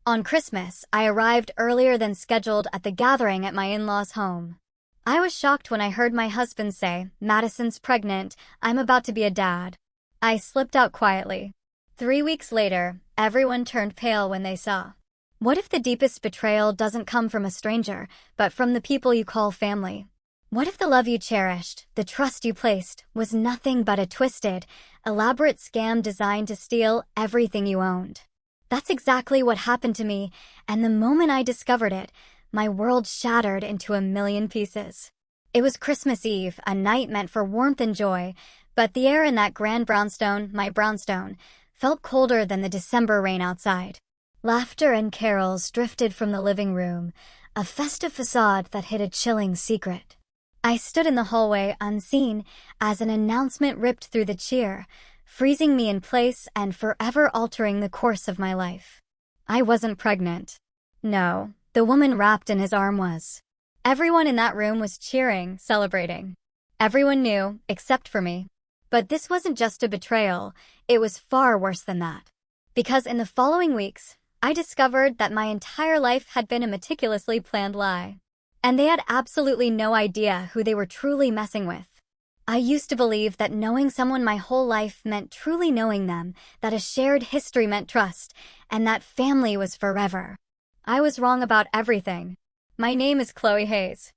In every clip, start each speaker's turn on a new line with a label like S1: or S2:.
S1: On Christmas, I arrived earlier than scheduled at the gathering at my in-laws' home. I was shocked when I heard my husband say, "Madison's pregnant, I'm about to be a dad." I slipped out quietly. 3 weeks later, everyone turned pale when they saw. What if the deepest betrayal doesn't come from a stranger, but from the people you call family? What if the love you cherished, the trust you placed, was nothing but a twisted, elaborate scam designed to steal everything you owned? That's exactly what happened to me, and the moment I discovered it, my world shattered into a million pieces. It was Christmas Eve, a night meant for warmth and joy, but the air in that grand brownstone, my brownstone, felt colder than the December rain outside. Laughter and carols drifted from the living room, a festive facade that hid a chilling secret. I stood in the hallway unseen as an announcement ripped through the cheer, freezing me in place and forever altering the course of my life. I wasn't pregnant. No, the woman wrapped in his arm was. Everyone in that room was cheering, celebrating. Everyone knew, except for me. But this wasn't just a betrayal, it was far worse than that. Because in the following weeks, I discovered that my entire life had been a meticulously planned lie. And they had absolutely no idea who they were truly messing with. I used to believe that knowing someone my whole life meant truly knowing them, that a shared history meant trust, and that family was forever. I was wrong about everything. My name is Chloe Hayes.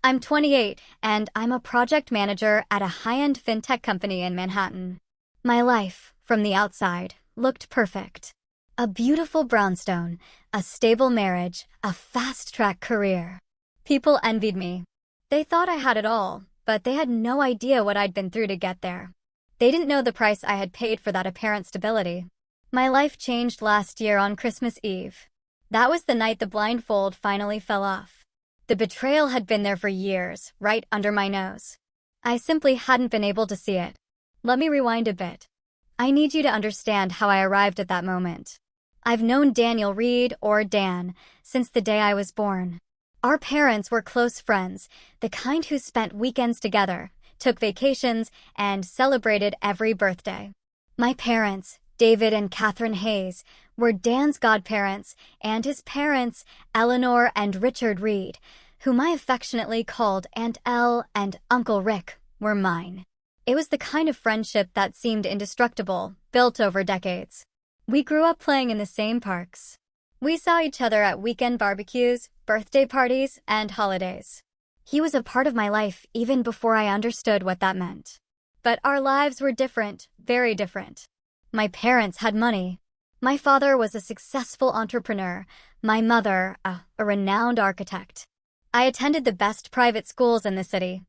S1: I'm 28, and I'm a project manager at a high-end fintech company in Manhattan. My life, from the outside, looked perfect. A beautiful brownstone, a stable marriage, a fast-track career. People envied me. They thought I had it all, but they had no idea what I'd been through to get there. They didn't know the price I had paid for that apparent stability. My life changed last year on Christmas Eve. That was the night the blindfold finally fell off. The betrayal had been there for years, right under my nose. I simply hadn't been able to see it. Let me rewind a bit. I need you to understand how I arrived at that moment. I've known Daniel Reed, or Dan, since the day I was born. Our parents were close friends, the kind who spent weekends together, took vacations, and celebrated every birthday. My parents, David and Catherine Hayes, were Dan's godparents, and his parents, Eleanor and Richard Reed, whom I affectionately called Aunt Elle and Uncle Rick, were mine. It was the kind of friendship that seemed indestructible, built over decades. We grew up playing in the same parks. We saw each other at weekend barbecues, birthday parties, and holidays. He was a part of my life even before I understood what that meant. But our lives were different, very different. My parents had money. My father was a successful entrepreneur, my mother, a renowned architect. I attended the best private schools in the city.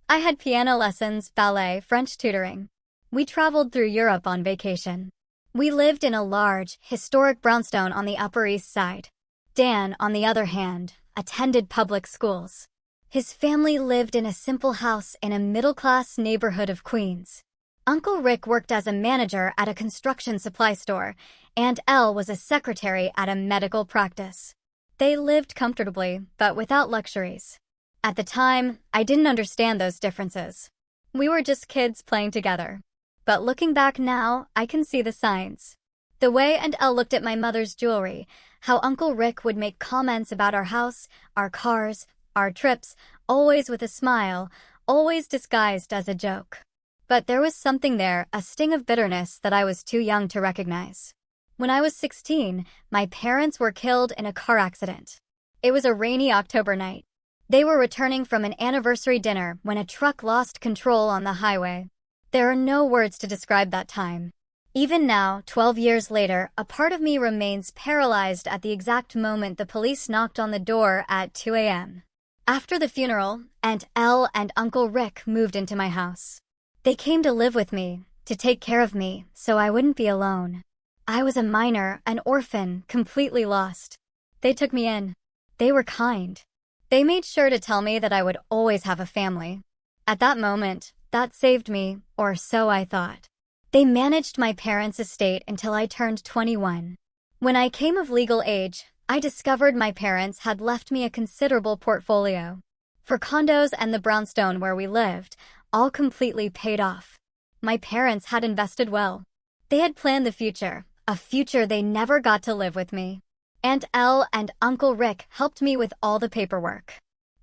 S1: I had piano lessons, ballet, French tutoring. We traveled through Europe on vacation. We lived in a large, historic brownstone on the Upper East Side. Dan, on the other hand, attended public schools. His family lived in a simple house in a middle-class neighborhood of Queens. Uncle Rick worked as a manager at a construction supply store, and Elle was a secretary at a medical practice. They lived comfortably, but without luxuries. At the time, I didn't understand those differences. We were just kids playing together. But looking back now, I can see the signs. The way Aunt Elle looked at my mother's jewelry, how Uncle Rick would make comments about our house, our cars, our trips, always with a smile, always disguised as a joke. But there was something there, a sting of bitterness that I was too young to recognize. When I was 16, my parents were killed in a car accident. It was a rainy October night. They were returning from an anniversary dinner when a truck lost control on the highway. There are no words to describe that time. Even now, 12 years later, a part of me remains paralyzed at the exact moment the police knocked on the door at 2 a.m. After the funeral, Aunt Elle and Uncle Rick moved into my house. They came to live with me, to take care of me, so I wouldn't be alone. I was a minor, an orphan, completely lost. They took me in. They were kind. They made sure to tell me that I would always have a family. At that moment, that saved me, or so I thought. They managed my parents' estate until I turned 21. When I came of legal age, I discovered my parents had left me a considerable portfolio. For condos and the brownstone where we lived, all completely paid off. My parents had invested well. They had planned the future, a future they never got to live with me. Aunt Elle and Uncle Rick helped me with all the paperwork.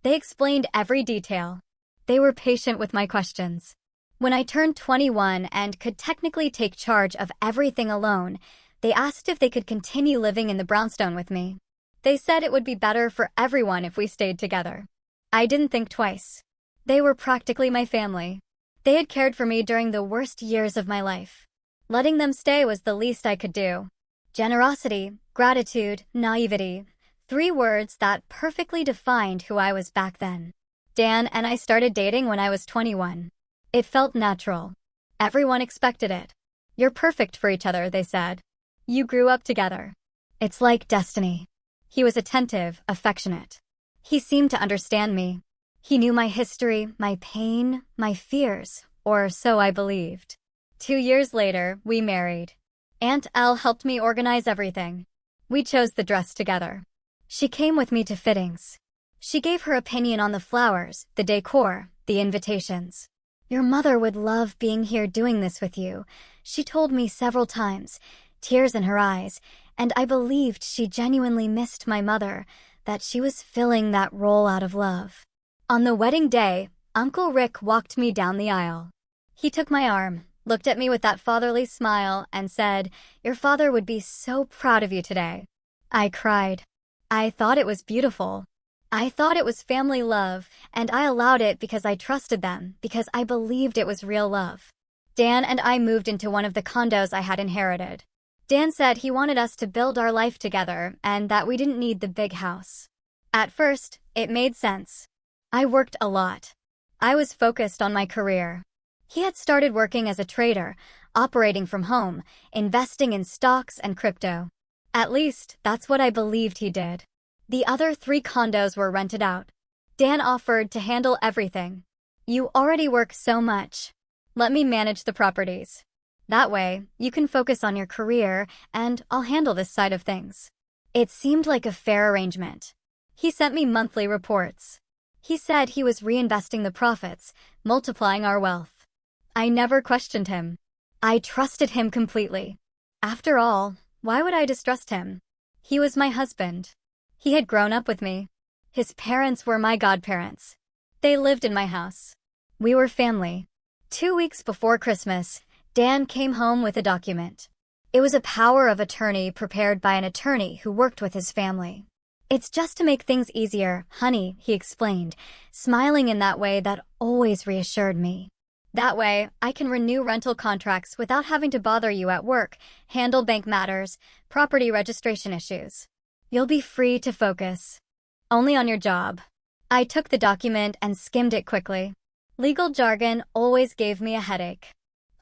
S1: They explained every detail. They were patient with my questions. When I turned 21 and could technically take charge of everything alone, they asked if they could continue living in the brownstone with me. They said it would be better for everyone if we stayed together. I didn't think twice. They were practically my family. They had cared for me during the worst years of my life. Letting them stay was the least I could do. Generosity, gratitude, naivety. 3 words that perfectly defined who I was back then. Dan and I started dating when I was 21. It felt natural. Everyone expected it. You're perfect for each other, they said. You grew up together. It's like destiny. He was attentive, affectionate. He seemed to understand me. He knew my history, my pain, my fears, or so I believed. 2 years later, we married. Aunt Elle helped me organize everything. We chose the dress together. She came with me to fittings. She gave her opinion on the flowers, the decor, the invitations. Your mother would love being here doing this with you, she told me several times, tears in her eyes, and I believed she genuinely missed my mother, that she was filling that role out of love. On the wedding day, Uncle Rick walked me down the aisle. He took my arm, looked at me with that fatherly smile, and said, "Your father would be so proud of you today." I cried. I thought it was beautiful. I thought it was family love, and I allowed it because I trusted them, because I believed it was real love. Dan and I moved into one of the condos I had inherited. Dan said he wanted us to build our life together and that we didn't need the big house. At first, it made sense. I worked a lot. I was focused on my career. He had started working as a trader, operating from home, investing in stocks and crypto. At least, that's what I believed he did. The other 3 condos were rented out. Dan offered to handle everything. You already work so much. Let me manage the properties. That way, you can focus on your career, and I'll handle this side of things. It seemed like a fair arrangement. He sent me monthly reports. He said he was reinvesting the profits, multiplying our wealth. I never questioned him. I trusted him completely. After all, why would I distrust him? He was my husband. He had grown up with me. His parents were my godparents. They lived in my house. We were family. 2 weeks before Christmas, Dan came home with a document. It was a power of attorney prepared by an attorney who worked with his family. "It's just to make things easier, honey," he explained, smiling in that way that always reassured me. That way, I can renew rental contracts without having to bother you at work, handle bank matters, property registration issues. You'll be free to focus only on your job. I took the document and skimmed it quickly. Legal jargon always gave me a headache.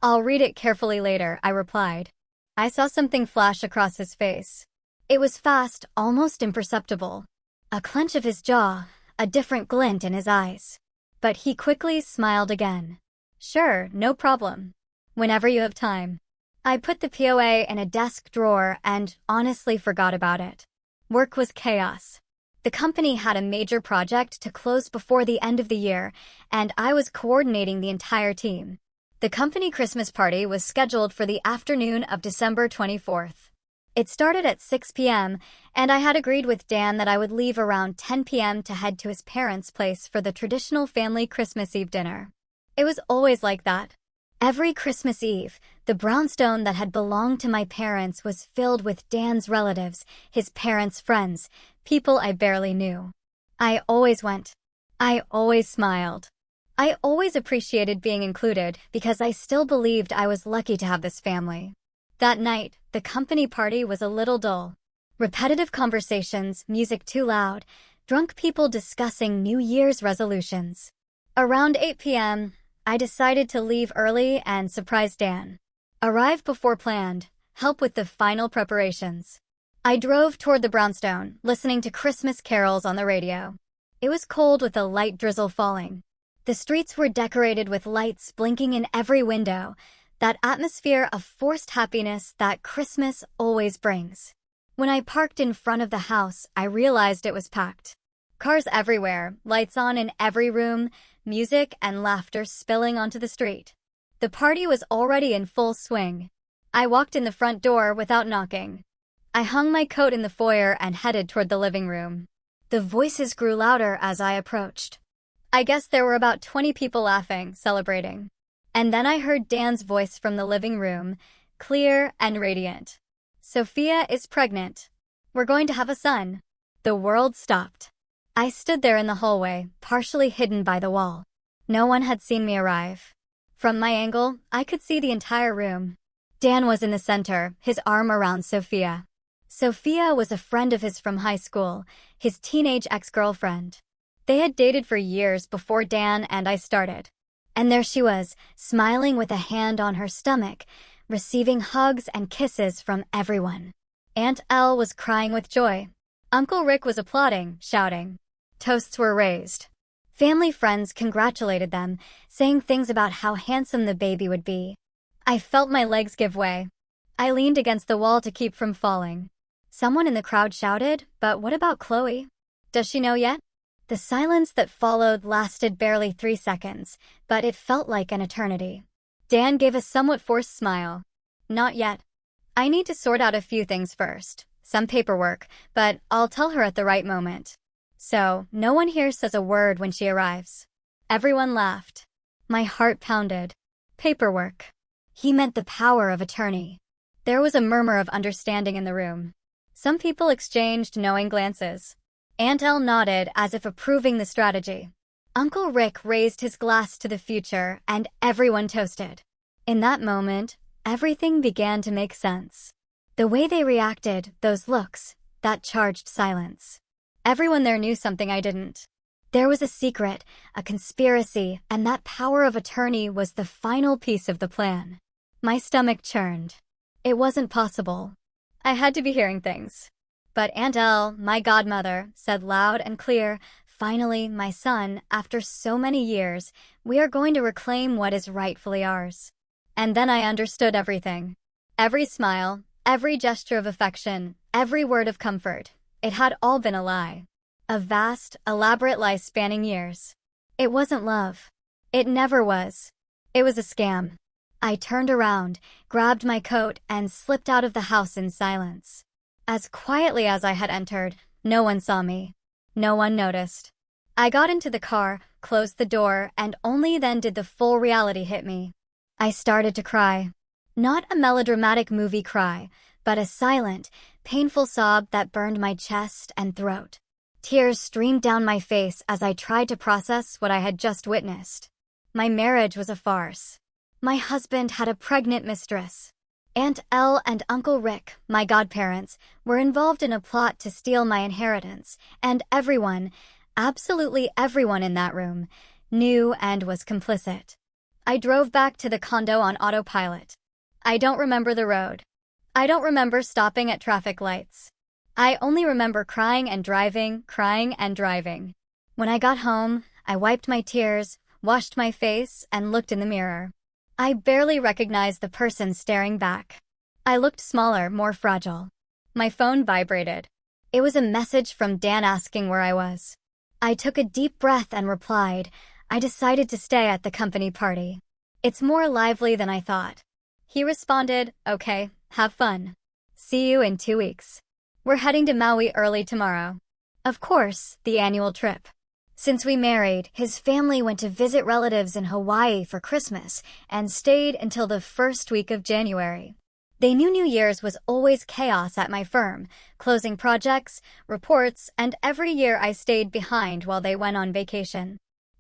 S1: "I'll read it carefully later," I replied. I saw something flash across his face. It was fast, almost imperceptible. A clench of his jaw, a different glint in his eyes. But he quickly smiled again. "Sure, no problem. Whenever you have time." I put the POA in a desk drawer and honestly forgot about it. Work was chaos. The company had a major project to close before the end of the year, and I was coordinating the entire team. The company Christmas party was scheduled for the afternoon of December 24th. It started at 6 p.m., and I had agreed with Dan that I would leave around 10 p.m. to head to his parents' place for the traditional family Christmas Eve dinner. It was always like that. Every Christmas Eve, the brownstone that had belonged to my parents was filled with Dan's relatives, his parents' friends, people I barely knew. I always went. I always smiled. I always appreciated being included because I still believed I was lucky to have this family. That night, the company party was a little dull. Repetitive conversations, music too loud, drunk people discussing New Year's resolutions. Around 8 p.m., I decided to leave early and surprise Dan. Arrive before planned, help with the final preparations. I drove toward the brownstone, listening to Christmas carols on the radio. It was cold with a light drizzle falling. The streets were decorated with lights blinking in every window, that atmosphere of forced happiness that Christmas always brings. When I parked in front of the house, I realized it was packed. Cars everywhere, lights on in every room, music and laughter spilling onto the street. The party was already in full swing. I walked in the front door without knocking. I hung my coat in the foyer and headed toward the living room. The voices grew louder as I approached. I guess there were about 20 people laughing, celebrating. And then I heard Dan's voice from the living room, clear and radiant. "Sophia is pregnant. We're going to have a son." The world stopped. I stood there in the hallway, partially hidden by the wall. No one had seen me arrive. From my angle, I could see the entire room. Dan was in the center, his arm around Sophia. Sophia was a friend of his from high school, his teenage ex-girlfriend. They had dated for years before Dan and I started. And there she was, smiling with a hand on her stomach, receiving hugs and kisses from everyone. Aunt Elle was crying with joy. Uncle Rick was applauding, shouting. Toasts were raised. Family friends congratulated them, saying things about how handsome the baby would be. I felt my legs give way. I leaned against the wall to keep from falling. Someone in the crowd shouted, "But what about Chloe? Does she know yet?" The silence that followed lasted barely 3 seconds, but it felt like an eternity. Dan gave a somewhat forced smile. "Not yet. I need to sort out a few things first, some paperwork, but I'll tell her at the right moment. So, no one here says a word when she arrives." Everyone laughed. My heart pounded. Paperwork. He meant the power of attorney. There was a murmur of understanding in the room. Some people exchanged knowing glances. Aunt Elle nodded as if approving the strategy. Uncle Rick raised his glass to the future, and everyone toasted. In that moment, everything began to make sense. The way they reacted, those looks, that charged silence. Everyone there knew something I didn't. There was a secret, a conspiracy, and that power of attorney was the final piece of the plan. My stomach churned. It wasn't possible. I had to be hearing things. But Aunt Elle, my godmother, said loud and clear, "Finally, my son, after so many years, we are going to reclaim what is rightfully ours." And then I understood everything. Every smile, every gesture of affection, every word of comfort. It had all been a lie. A vast, elaborate lie spanning years. It wasn't love. It never was. It was a scam. I turned around, grabbed my coat, and slipped out of the house in silence. As quietly as I had entered, no one saw me. No one noticed. I got into the car, closed the door, and only then did the full reality hit me. I started to cry. Not a melodramatic movie cry, but a silent, painful sob that burned my chest and throat. Tears streamed down my face as I tried to process what I had just witnessed. My marriage was a farce. My husband had a pregnant mistress. Aunt Elle and Uncle Rick, my godparents, were involved in a plot to steal my inheritance, and everyone, absolutely everyone in that room, knew and was complicit. I drove back to the condo on autopilot. I don't remember the road. I don't remember stopping at traffic lights. I only remember crying and driving, crying and driving. When I got home, I wiped my tears, washed my face, and looked in the mirror. I barely recognized the person staring back. I looked smaller, more fragile. My phone vibrated. It was a message from Dan asking where I was. I took a deep breath and replied, "I decided to stay at the company party. It's more lively than I thought." He responded, "Okay, have fun. See you in 2 weeks. We're heading to Maui early tomorrow." Of course, the annual trip. Since we married, his family went to visit relatives in Hawaii for Christmas and stayed until the first week of January. They knew New Year's was always chaos at my firm, closing projects, reports, and every year I stayed behind while they went on vacation.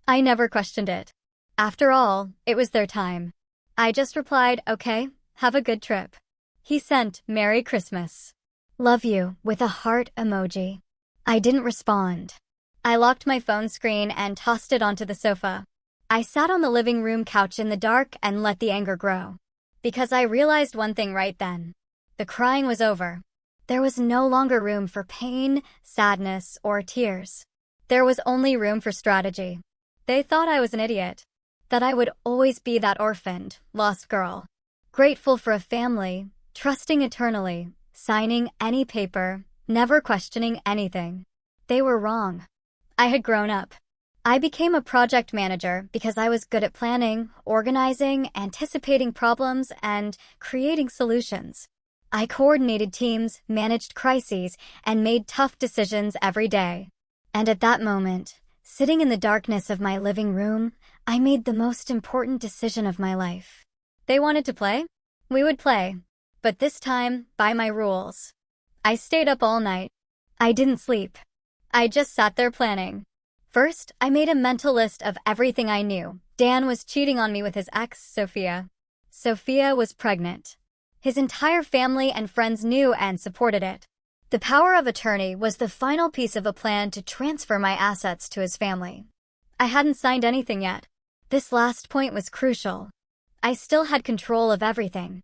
S1: I never questioned it. After all, it was their time. I just replied, "Okay, have a good trip." He sent "Merry Christmas. Love you" with a heart emoji. I didn't respond. I locked my phone screen and tossed it onto the sofa. I sat on the living room couch in the dark and let the anger grow. Because I realized one thing right then. The crying was over. There was no longer room for pain, sadness, or tears. There was only room for strategy. They thought I was an idiot. That I would always be that orphaned, lost girl. Grateful for a family, trusting eternally, signing any paper, never questioning anything. They were wrong. I had grown up. I became a project manager because I was good at planning, organizing, anticipating problems, and creating solutions. I coordinated teams, managed crises, and made tough decisions every day. And at that moment, sitting in the darkness of my living room, I made the most important decision of my life. They wanted to play? We would play. But this time, by my rules. I stayed up all night. I didn't sleep. I just sat there planning. First, I made a mental list of everything I knew. Dan was cheating on me with his ex, Sophia. Sophia was pregnant. His entire family and friends knew and supported it. The power of attorney was the final piece of a plan to transfer my assets to his family. I hadn't signed anything yet. This last point was crucial. I still had control of everything.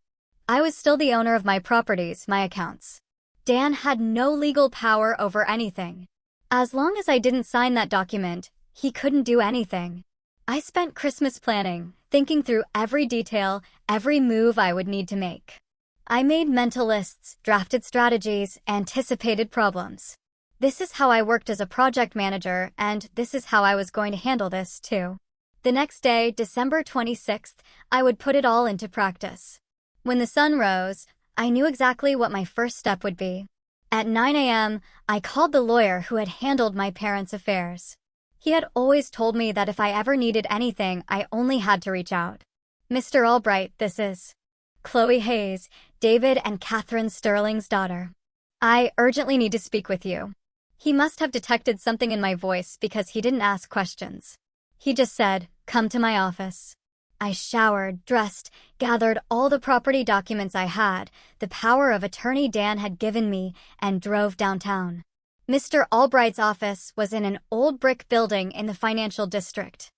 S1: I was still the owner of my properties, my accounts. Dan had no legal power over anything. As long as I didn't sign that document, he couldn't do anything. I spent Christmas planning, thinking through every detail, every move I would need to make. I made mental lists, drafted strategies, anticipated problems. This is how I worked as a project manager, and this is how I was going to handle this, too. The next day, December 26th, I would put it all into practice. When the sun rose, I knew exactly what my first step would be. At 9 a.m., I called the lawyer who had handled my parents' affairs. He had always told me that if I ever needed anything, I only had to reach out. Mr. Albright, this is Chloe Hayes, David and Catherine Sterling's daughter. I urgently need to speak with you. He must have detected something in my voice because he didn't ask questions. He just said, "Come to my office." I showered, dressed, gathered all the property documents I had, the power of attorney Dan had given me, and drove downtown. Mr. Albright's office was in an old brick building in the financial district.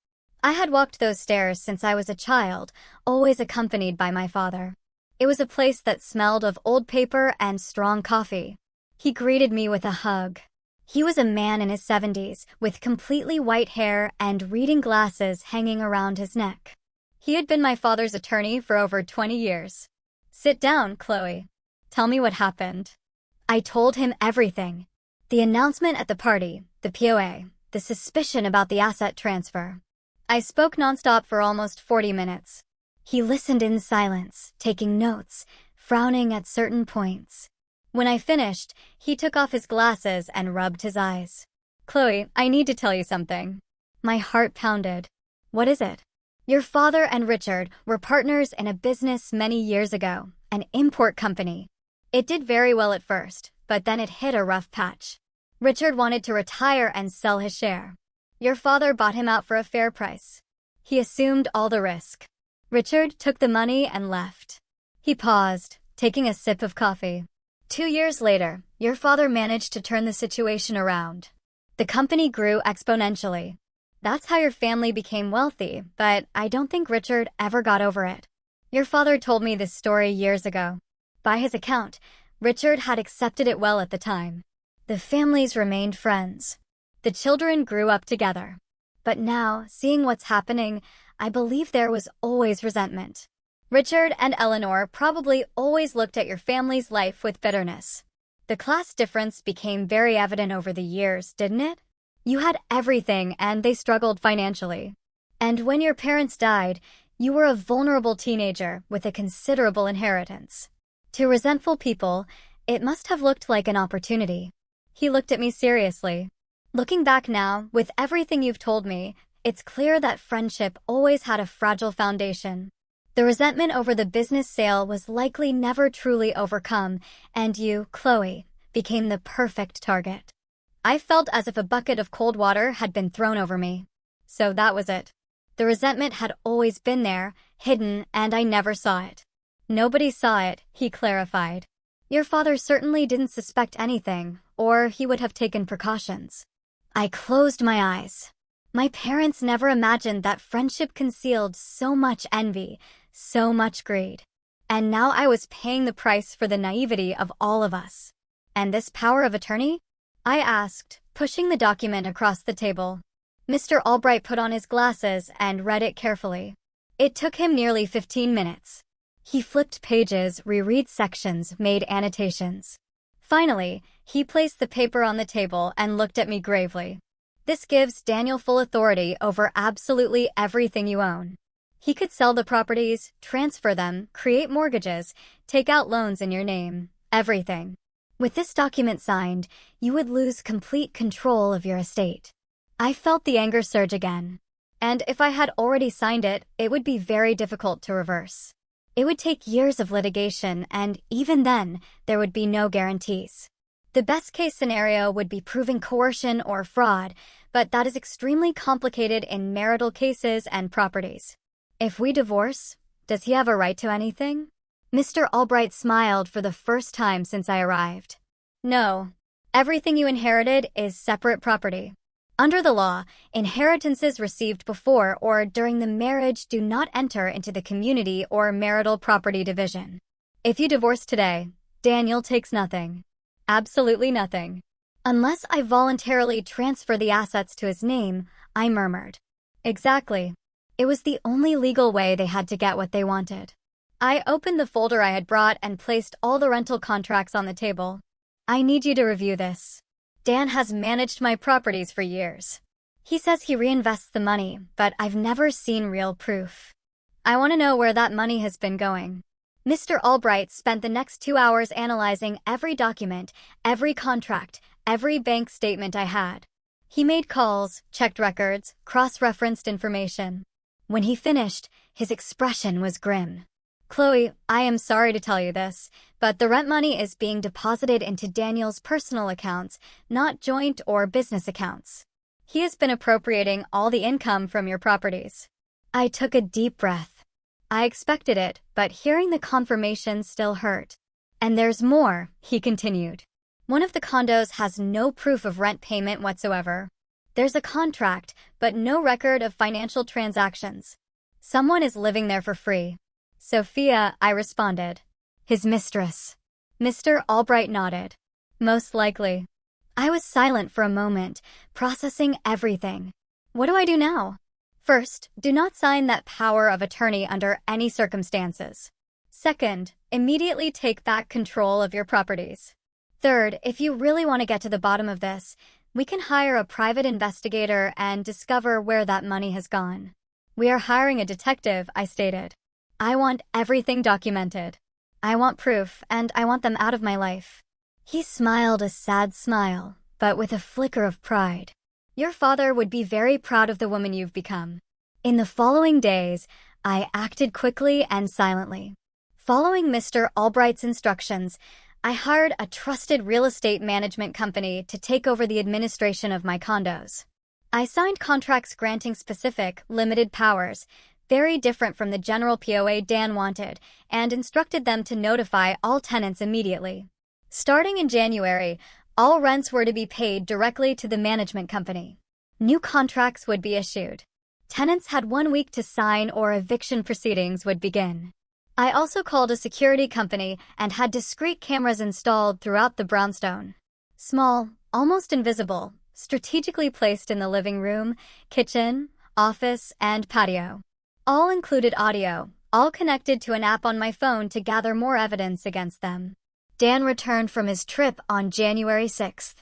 S1: I had walked those stairs since I was a child, always accompanied by my father. It was a place that smelled of old paper and strong coffee. He greeted me with a hug. He was a man in his 70s, with completely white hair and reading glasses hanging around his neck. He had been my father's attorney for over 20 years. "Sit down, Chloe. Tell me what happened." I told him everything. The announcement at the party, the POA, the suspicion about the asset transfer. I spoke nonstop for almost 40 minutes. He listened in silence, taking notes, frowning at certain points. When I finished, he took off his glasses and rubbed his eyes. "Chloe, I need to tell you something." My heart pounded. "What is it?" "Your father and Richard were partners in a business many years ago, an import company. It did very well at first, but then it hit a rough patch. Richard wanted to retire and sell his share. Your father bought him out for a fair price. He assumed all the risk. Richard took the money and left." He paused, taking a sip of coffee. 2 years later, your father managed to turn the situation around. The company grew exponentially. That's how your family became wealthy, but I don't think Richard ever got over it. Your father told me this story years ago. By his account, Richard had accepted it well at the time. The families remained friends. The children grew up together. But now, seeing what's happening, I believe there was always resentment. Richard and Eleanor probably always looked at your family's life with bitterness. The class difference became very evident over the years, didn't it? You had everything and they struggled financially. And when your parents died, you were a vulnerable teenager with a considerable inheritance. To resentful people, it must have looked like an opportunity. He looked at me seriously. Looking back now, with everything you've told me, it's clear that friendship always had a fragile foundation. The resentment over the business sale was likely never truly overcome, and you, Chloe, became the perfect target. I felt as if a bucket of cold water had been thrown over me. So that was it. The resentment had always been there, hidden, and I never saw it. Nobody saw it, he clarified. Your father certainly didn't suspect anything, or he would have taken precautions. I closed my eyes. My parents never imagined that friendship concealed so much envy, so much greed. And now I was paying the price for the naivety of all of us. And this power of attorney? I asked, pushing the document across the table. Mr. Albright put on his glasses and read it carefully. It took him nearly 15 minutes. He flipped pages, reread sections, made annotations. Finally, he placed the paper on the table and looked at me gravely. "This gives Daniel full authority over absolutely everything you own." He could sell the properties, transfer them, create mortgages, take out loans in your name, everything. With this document signed, you would lose complete control of your estate. I felt the anger surge again. And if I had already signed it, it would be very difficult to reverse. It would take years of litigation, and even then, there would be no guarantees. The best-case scenario would be proving coercion or fraud, but that is extremely complicated in marital cases and properties. If we divorce, does he have a right to anything? Mr. Albright smiled for the first time since I arrived. No. Everything you inherited is separate property. Under the law, inheritances received before or during the marriage do not enter into the community or marital property division. If you divorce today, Daniel takes nothing. Absolutely nothing. Unless I voluntarily transfer the assets to his name, I murmured. Exactly. It was the only legal way they had to get what they wanted. I opened the folder I had brought and placed all the rental contracts on the table. I need you to review this. Dan has managed my properties for years. He says he reinvests the money, but I've never seen real proof. I want to know where that money has been going. Mr. Albright spent the next 2 hours analyzing every document, every contract, every bank statement I had. He made calls, checked records, cross-referenced information. When he finished, his expression was grim. Chloe, I am sorry to tell you this, but the rent money is being deposited into Daniel's personal accounts, not joint or business accounts. He has been appropriating all the income from your properties. I took a deep breath. I expected it, but hearing the confirmation still hurt. And there's more, he continued. One of the condos has no proof of rent payment whatsoever. There's a contract, but no record of financial transactions. Someone is living there for free. Sophia, I responded. His mistress. Mr. Albright nodded. Most likely. I was silent for a moment, processing everything. What do I do now? First, do not sign that power of attorney under any circumstances. Second, immediately take back control of your properties. Third, if you really want to get to the bottom of this, we can hire a private investigator and discover where that money has gone. We are hiring a detective, I stated. I want everything documented. I want proof, and I want them out of my life. He smiled a sad smile, but with a flicker of pride. Your father would be very proud of the woman you've become. In the following days, I acted quickly and silently. Following Mr. Albright's instructions, I hired a trusted real estate management company to take over the administration of my condos. I signed contracts granting specific, limited powers, very different from the general POA Dan wanted, and instructed them to notify all tenants immediately. Starting in January, all rents were to be paid directly to the management company. New contracts would be issued. Tenants had 1 week to sign or eviction proceedings would begin. I also called a security company and had discreet cameras installed throughout the brownstone. Small, almost invisible, strategically placed in the living room, kitchen, office, and patio. All included audio, all connected to an app on my phone to gather more evidence against them. Dan returned from his trip on January 6th.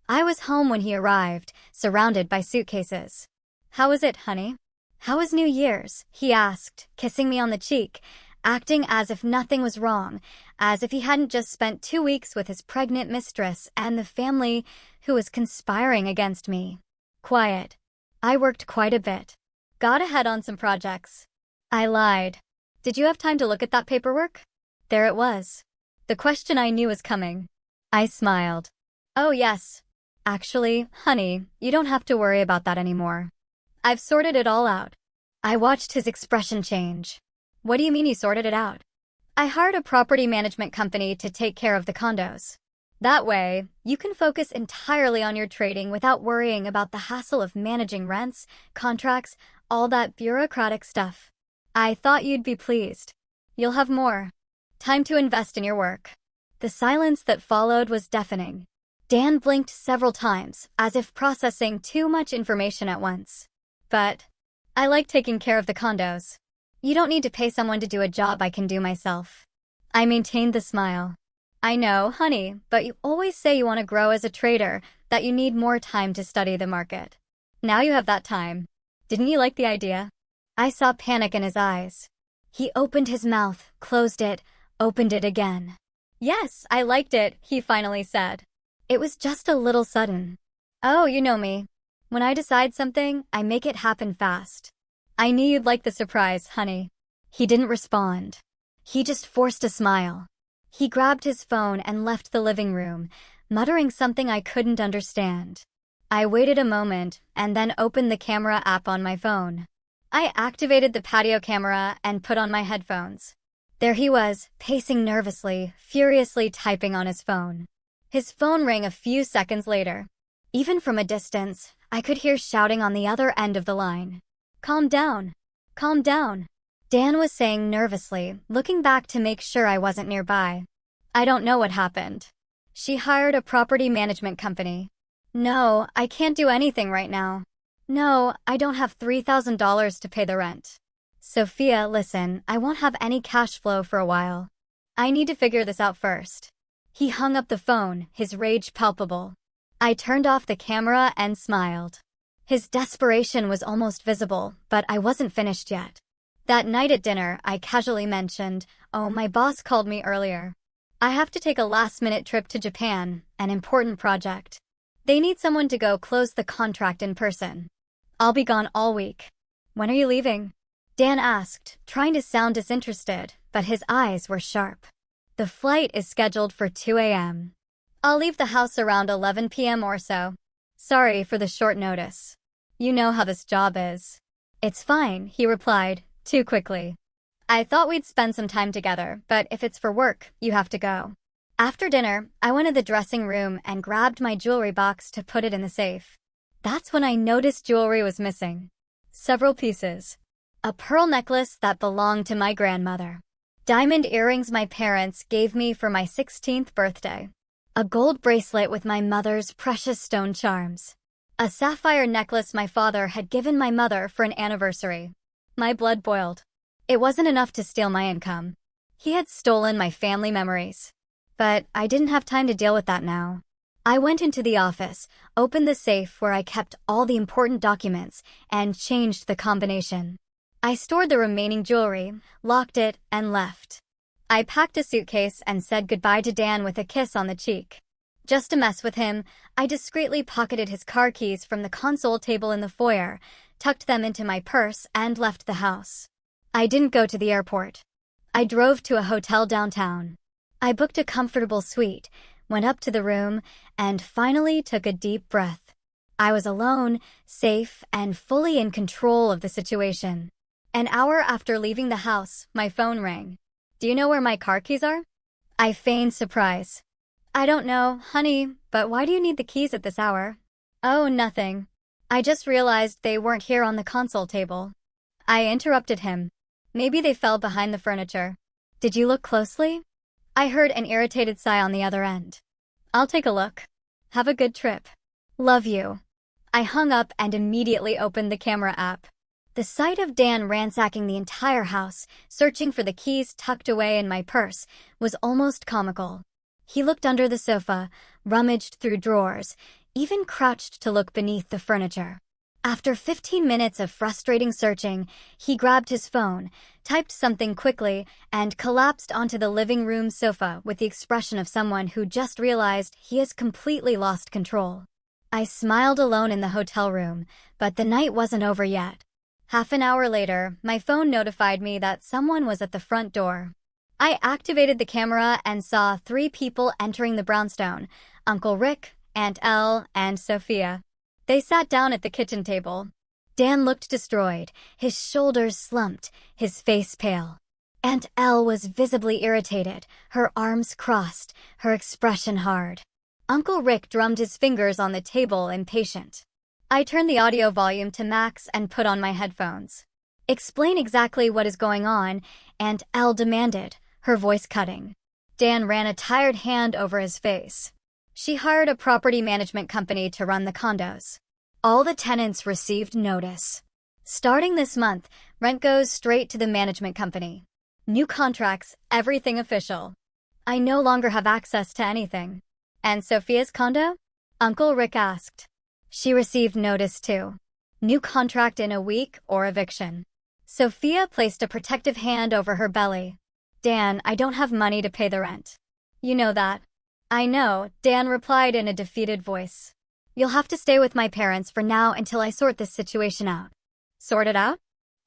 S1: I was home when he arrived, surrounded by suitcases. How was it, honey? How was New Year's? He asked, kissing me on the cheek, acting as if nothing was wrong, as if he hadn't just spent 2 weeks with his pregnant mistress and the family who was conspiring against me. Quiet. I worked quite a bit. Got ahead on some projects. I lied. Did you have time to look at that paperwork? There it was. The question I knew was coming. I smiled. Oh yes. Actually, honey, you don't have to worry about that anymore. I've sorted it all out. I watched his expression change. What do you mean you sorted it out? I hired a property management company to take care of the condos. That way, you can focus entirely on your trading without worrying about the hassle of managing rents, contracts, all that bureaucratic stuff. I thought you'd be pleased. You'll have more time to invest in your work. The silence that followed was deafening. Dan blinked several times, as if processing too much information at once. But I like taking care of the condos. You don't need to pay someone to do a job I can do myself. I maintained the smile. I know, honey, but you always say you want to grow as a trader, that you need more time to study the market. Now you have that time. Didn't you like the idea? I saw panic in his eyes. He opened his mouth, closed it, opened it again. Yes, I liked it, he finally said. It was just a little sudden. Oh, you know me. When I decide something, I make it happen fast. I knew you'd like the surprise, honey. He didn't respond. He just forced a smile. He grabbed his phone and left the living room, muttering something I couldn't understand. I waited a moment and then opened the camera app on my phone. I activated the patio camera and put on my headphones. There he was, pacing nervously, furiously typing on his phone. His phone rang a few seconds later. Even from a distance, I could hear shouting on the other end of the line. Calm down. Calm down. Dan was saying nervously, looking back to make sure I wasn't nearby. I don't know what happened. She hired a property management company. No, I can't do anything right now. No, I don't have $3,000 to pay the rent. Sophia, listen, I won't have any cash flow for a while. I need to figure this out first. He hung up the phone, his rage palpable. I turned off the camera and smiled. His desperation was almost visible, but I wasn't finished yet. That night at dinner, I casually mentioned, "Oh, my boss called me earlier. I have to take a last-minute trip to Japan, an important project. They need someone to go close the contract in person. I'll be gone all week. When are you leaving?" Dan asked, trying to sound disinterested, but his eyes were sharp. The flight is scheduled for 2 a.m. I'll leave the house around 11 p.m. or so. Sorry for the short notice. You know how this job is. It's fine, he replied, too quickly. I thought we'd spend some time together, but if it's for work, you have to go. After dinner, I went to the dressing room and grabbed my jewelry box to put it in the safe. That's when I noticed jewelry was missing. Several pieces. A pearl necklace that belonged to my grandmother. Diamond earrings my parents gave me for my 16th birthday. A gold bracelet with my mother's precious stone charms. A sapphire necklace my father had given my mother for an anniversary. My blood boiled. It wasn't enough to steal my income. He had stolen my family memories. But I didn't have time to deal with that now. I went into the office, opened the safe where I kept all the important documents, and changed the combination. I stored the remaining jewelry, locked it, and left. I packed a suitcase and said goodbye to Dan with a kiss on the cheek. Just to mess with him, I discreetly pocketed his car keys from the console table in the foyer, tucked them into my purse, and left the house. I didn't go to the airport. I drove to a hotel downtown. I booked a comfortable suite, went up to the room, and finally took a deep breath. I was alone, safe, and fully in control of the situation. An hour after leaving the house, my phone rang. "Do you know where my car keys are?" I feigned surprise. "I don't know, honey, but why do you need the keys at this hour?" "Oh, nothing. I just realized they weren't here on the console table." I interrupted him. "Maybe they fell behind the furniture." "Did you look closely?" I heard an irritated sigh on the other end. "I'll take a look. Have a good trip. Love you." I hung up and immediately opened the camera app. The sight of Dan ransacking the entire house, searching for the keys tucked away in my purse, was almost comical. He looked under the sofa, rummaged through drawers, even crouched to look beneath the furniture. After 15 minutes of frustrating searching, he grabbed his phone, typed something quickly, and collapsed onto the living room sofa with the expression of someone who just realized he has completely lost control. I smiled alone in the hotel room, but the night wasn't over yet. Half an hour later, my phone notified me that someone was at the front door. I activated the camera and saw 3 people entering the brownstone: Uncle Rick, Aunt Elle, and Sophia. They sat down at the kitchen table. Dan looked destroyed, his shoulders slumped, his face pale. Aunt Elle was visibly irritated, her arms crossed, her expression hard. Uncle Rick drummed his fingers on the table, impatient. I turned the audio volume to max and put on my headphones. "Explain exactly what is going on," Aunt Elle demanded, her voice cutting. Dan ran a tired hand over his face. "She hired a property management company to run the condos. All the tenants received notice. Starting this month, rent goes straight to the management company. New contracts, everything official. I no longer have access to anything." "And Sophia's condo?" Uncle Rick asked. "She received notice too. New contract in a week or eviction." Sophia placed a protective hand over her belly. Dan, I don't have money to pay the rent. You know that. I know, Dan replied in a defeated voice. You'll have to stay with my parents for now until I sort this situation out. Sort it out?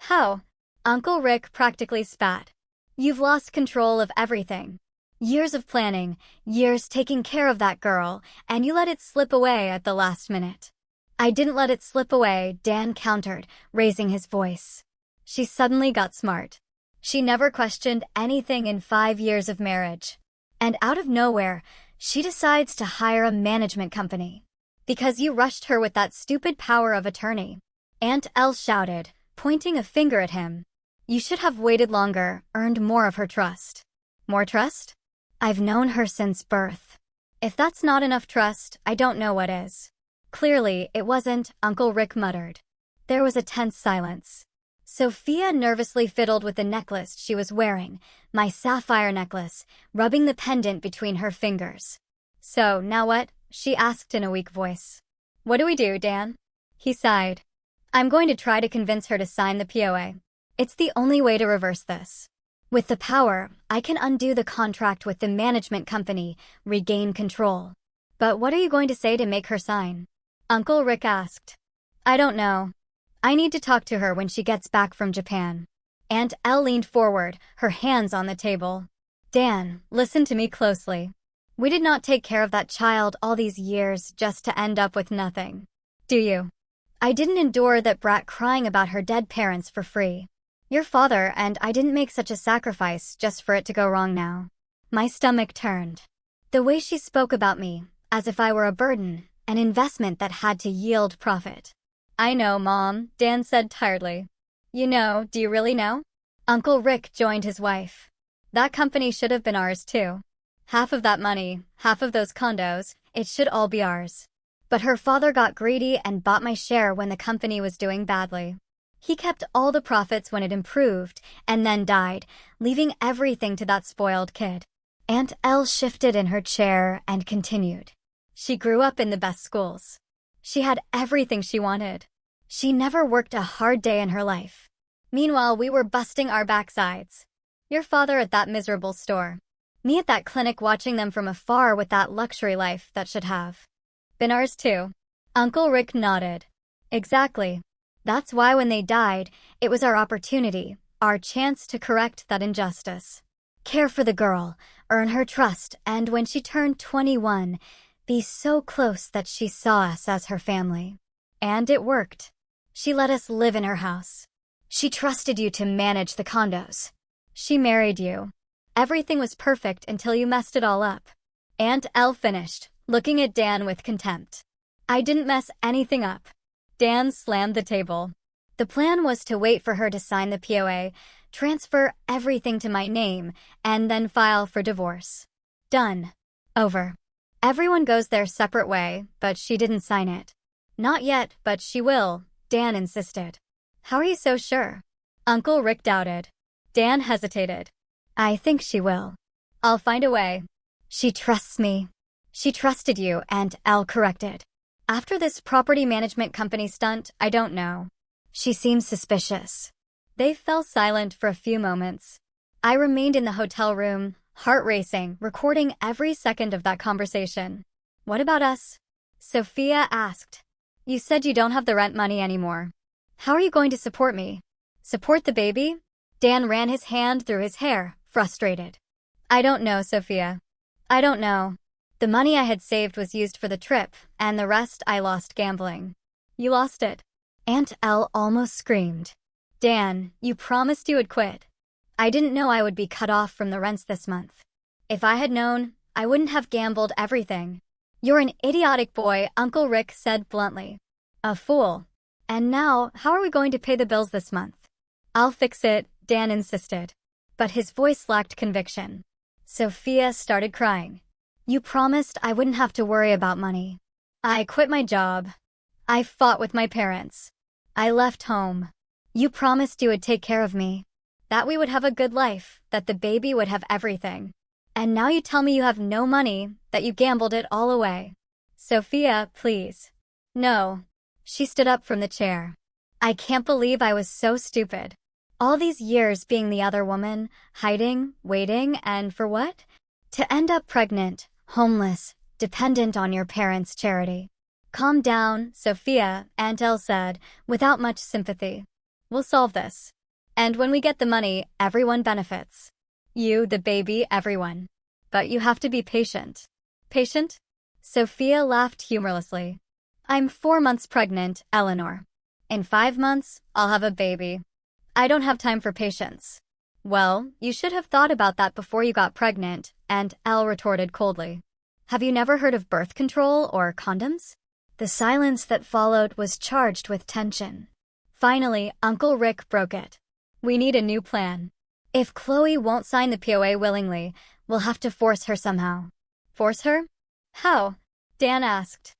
S1: How? Uncle Rick practically spat. You've lost control of everything. Years of planning, years taking care of that girl, and you let it slip away at the last minute. I didn't let it slip away, Dan countered, raising his voice. She suddenly got smart. She never questioned anything in 5 years of marriage. And out of nowhere, she decides to hire a management company. Because you rushed her with that stupid power of attorney. Aunt Elle shouted, pointing a finger at him. You should have waited longer, earned more of her trust. More trust? I've known her since birth. If that's not enough trust, I don't know what is. Clearly, it wasn't, Uncle Rick muttered. There was a tense silence. Sophia nervously fiddled with the necklace she was wearing, my sapphire necklace, rubbing the pendant between her fingers. So, now what? She asked in a weak voice. What do we do, Dan? He sighed. I'm going to try to convince her to sign the POA. It's the only way to reverse this. With the power, I can undo the contract with the management company, regain control. But what are you going to say to make her sign? Uncle Rick asked. I don't know. I need to talk to her when she gets back from Japan. Aunt Elle leaned forward, her hands on the table. Dan, listen to me closely. We did not take care of that child all these years just to end up with nothing. Do you? I didn't endure that brat crying about her dead parents for free. Your father and I didn't make such a sacrifice just for it to go wrong now. My stomach turned. The way she spoke about me, as if I were a burden, an investment that had to yield profit. I know, Mom, Dan said tiredly. You know, do you really know? Uncle Rick joined his wife. That company should have been ours too. Half of that money, half of those condos, it should all be ours. But her father got greedy and bought my share when the company was doing badly. He kept all the profits when it improved, and then died, leaving everything to that spoiled kid. Aunt Elle shifted in her chair and continued. She grew up in the best schools. She had everything she wanted. She never worked a hard day in her life. Meanwhile, we were busting our backsides. Your father at that miserable store. Me at that clinic watching them from afar with that luxury life that should have been ours too. Uncle Rick nodded. Exactly. That's why when they died, it was our opportunity, our chance to correct that injustice. Care for the girl, earn her trust, and when she turned 21, be so close that she saw us as her family. And it worked. She let us live in her house. She trusted you to manage the condos. She married you. Everything was perfect until you messed it all up. Aunt Elle finished, looking at Dan with contempt. I didn't mess anything up. Dan slammed the table. The plan was to wait for her to sign the POA, transfer everything to my name, and then file for divorce. Done. Over. Everyone goes their separate way, but she didn't sign it. Not yet, but she will, Dan insisted. How are you so sure? Uncle Rick doubted. Dan hesitated. I think she will. I'll find a way. She trusts me. She trusted you, and Elle corrected. After this property management company stunt, I don't know. She seems suspicious. They fell silent for a few moments. I remained in the hotel room, heart racing, recording every second of that conversation. What about us? Sophia asked. You said you don't have the rent money anymore. How are you going to support me? Support the baby? Dan ran his hand through his hair, frustrated. I don't know, Sophia. I don't know. The money I had saved was used for the trip, and the rest I lost gambling. You lost it. Aunt Elle almost screamed. Dan, you promised you would quit. I didn't know I would be cut off from the rents this month. If I had known, I wouldn't have gambled everything. You're an idiotic boy, Uncle Rick said bluntly. A fool. And now, how are we going to pay the bills this month? I'll fix it, Dan insisted. But his voice lacked conviction. Sophia started crying. You promised I wouldn't have to worry about money. I quit my job. I fought with my parents. I left home. You promised you would take care of me. That we would have a good life, that the baby would have everything. And now you tell me you have no money, that you gambled it all away. Sophia, please. No. She stood up from the chair. I can't believe I was so stupid. All these years being the other woman, hiding, waiting, and for what? To end up pregnant, homeless, dependent on your parents' charity. Calm down, Sophia, Aunt Elle said, without much sympathy. We'll solve this. And when we get the money, everyone benefits. You, the baby, everyone. But you have to be patient. Patient? Sophia laughed humorlessly. I'm 4 months pregnant, Eleanor. In 5 months, I'll have a baby. I don't have time for patience. Well, you should have thought about that before you got pregnant, Aunt Elle retorted coldly. Have you never heard of birth control or condoms? The silence that followed was charged with tension. Finally, Uncle Rick broke it. We need a new plan. If Chloe won't sign the POA willingly, we'll have to force her somehow. Force her? How? Dan asked.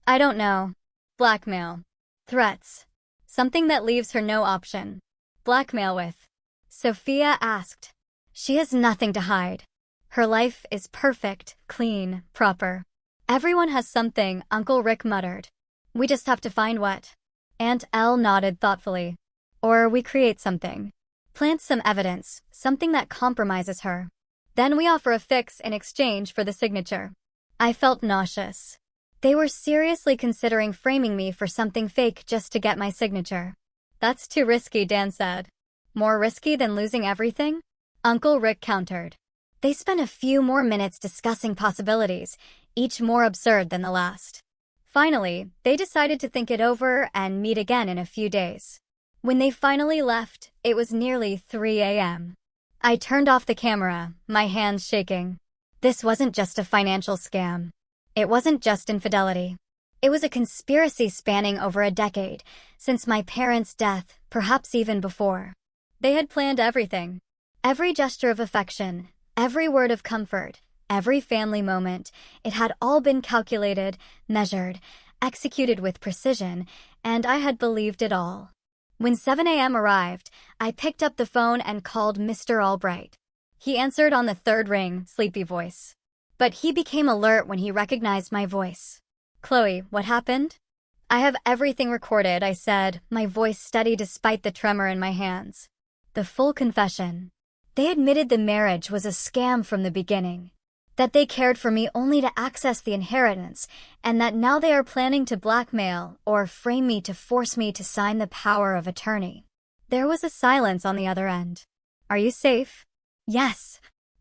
S1: I don't know. Blackmail. Threats. Something that leaves her no option. Blackmail with. Sophia asked. She has nothing to hide. Her life is perfect, clean, proper. Everyone has something, Uncle Rick muttered. We just have to find what. Aunt Elle nodded thoughtfully. Or we create something. Plant some evidence, something that compromises her. Then we offer a fix in exchange for the signature. I felt nauseous. They were seriously considering framing me for something fake just to get my signature. That's too risky, Dan said. More risky than losing everything? Uncle Rick countered. They spent a few more minutes discussing possibilities, each more absurd than the last. Finally, they decided to think it over and meet again in a few days. When they finally left, it was nearly 3 a.m. I turned off the camera, my hands shaking. This wasn't just a financial scam. It wasn't just infidelity. It was a conspiracy spanning over a decade, since my parents' death, perhaps even before. They had planned everything. Every gesture of affection, every word of comfort, every family moment, it had all been calculated, measured, executed with precision, and I had believed it all. When 7 a.m. arrived, I picked up the phone and called Mr. Albright. He answered on the third ring, sleepy voice. But he became alert when he recognized my voice. Chloe, what happened? I have everything recorded, I said, my voice steady despite the tremor in my hands. The full confession. They admitted the marriage was a scam from the beginning. That they cared for me only to access the inheritance, and that now they are planning to blackmail or frame me to force me to sign the power of attorney. There was a silence on the other end. Are you safe? Yes.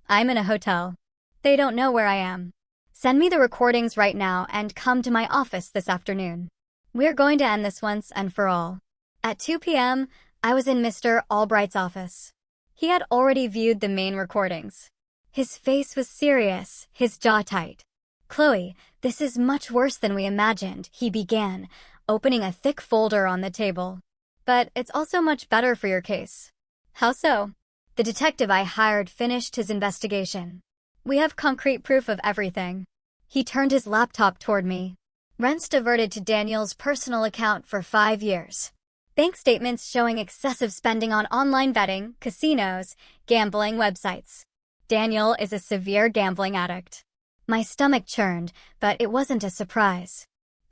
S1: I'm in a hotel. They don't know where I am. Send me the recordings right now and come to my office this afternoon. We're going to end this once and for all. At 2 p.m., I was in Mr. Albright's office. He had already viewed the main recordings. His face was serious, his jaw tight. Chloe, this is much worse than we imagined, he began, opening a thick folder on the table. But it's also much better for your case. How so? The detective I hired finished his investigation. We have concrete proof of everything. He turned his laptop toward me. Rents diverted to Daniel's personal account for 5 years. Bank statements showing excessive spending on online betting, casinos, gambling websites. Daniel is a severe gambling addict. My stomach churned, but it wasn't a surprise.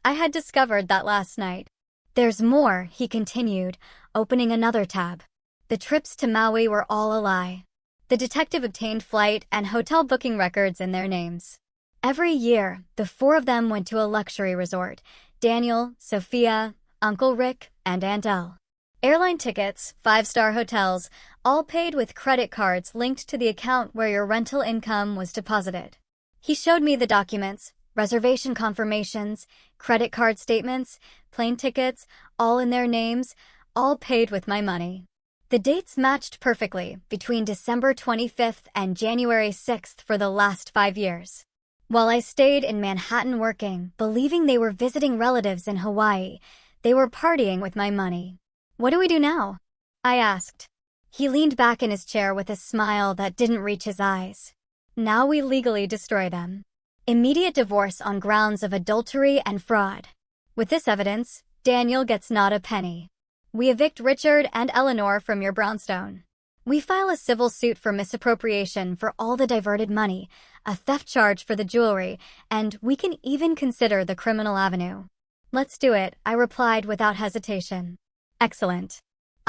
S1: I had discovered that last night. There's more, he continued, opening another tab. The trips to Maui were all a lie. The detective obtained flight and hotel booking records in their names. Every year, the 4 of them went to a luxury resort. Daniel, Sophia, Uncle Rick, and Aunt Elle. Airline tickets, 5-star hotels, all paid with credit cards linked to the account where your rental income was deposited. He showed me the documents, reservation confirmations, credit card statements, plane tickets, all in their names, all paid with my money. The dates matched perfectly between December 25th and January 6th for the last 5 years. While I stayed in Manhattan working, believing they were visiting relatives in Hawaii, they were partying with my money. What do we do now? I asked. He leaned back in his chair with a smile that didn't reach his eyes. Now we legally destroy them. Immediate divorce on grounds of adultery and fraud. With this evidence, Daniel gets not a penny. We evict Richard and Eleanor from your brownstone. We file a civil suit for misappropriation for all the diverted money, a theft charge for the jewelry, and we can even consider the criminal avenue. Let's do it, I replied without hesitation. Excellent.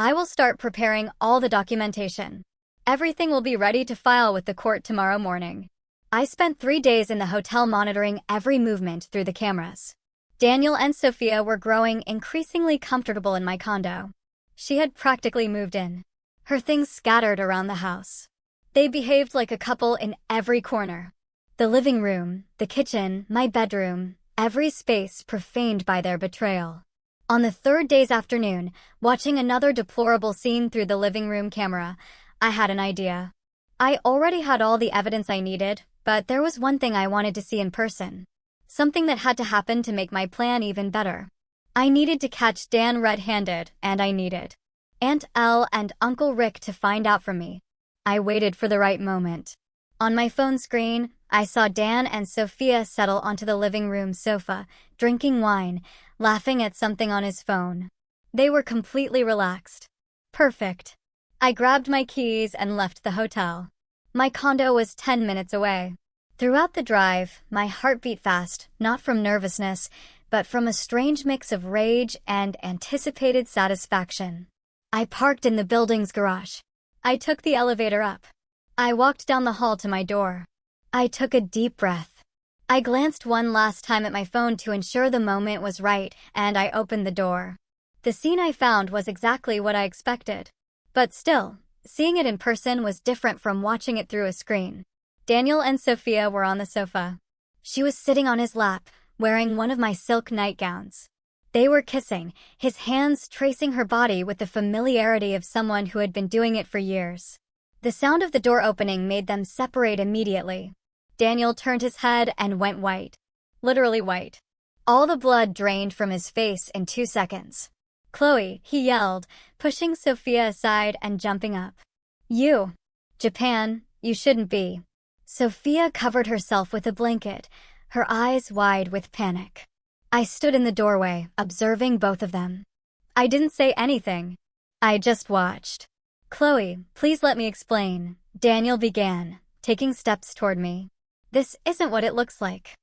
S1: I will start preparing all the documentation. Everything will be ready to file with the court tomorrow morning. I spent 3 days in the hotel monitoring every movement through the cameras. Daniel and Sophia were growing increasingly comfortable in my condo. She had practically moved in. Her things scattered around the house. They behaved like a couple in every corner. The living room, the kitchen, my bedroom, every space profaned by their betrayal. On the 3rd day's afternoon, watching another deplorable scene through the living room camera, I had an idea. I already had all the evidence I needed, but there was one thing I wanted to see in person. Something that had to happen to make my plan even better. I needed to catch Dan red-handed, and I needed Aunt Elle and Uncle Rick to find out from me. I waited for the right moment. On my phone screen, I saw Dan and Sophia settle onto the living room sofa, drinking wine, laughing at something on his phone. They were completely relaxed. Perfect. I grabbed my keys and left the hotel. My condo was 10 minutes away. Throughout the drive, my heart beat fast, not from nervousness, but from a strange mix of rage and anticipated satisfaction. I parked in the building's garage. I took the elevator up. I walked down the hall to my door. I took a deep breath. I glanced one last time at my phone to ensure the moment was right, and I opened the door. The scene I found was exactly what I expected. But still, seeing it in person was different from watching it through a screen. Daniel and Sophia were on the sofa. She was sitting on his lap, wearing one of my silk nightgowns. They were kissing, his hands tracing her body with the familiarity of someone who had been doing it for years. The sound of the door opening made them separate immediately. Daniel turned his head and went white. Literally white. All the blood drained from his face in 2 seconds. "Chloe," he yelled, pushing Sophia aside and jumping up. "You. Japan, you shouldn't be." Sophia covered herself with a blanket, her eyes wide with panic. I stood in the doorway, observing both of them. I didn't say anything. I just watched. "Chloe, please let me explain," Daniel began, taking steps toward me. "This isn't what it looks like."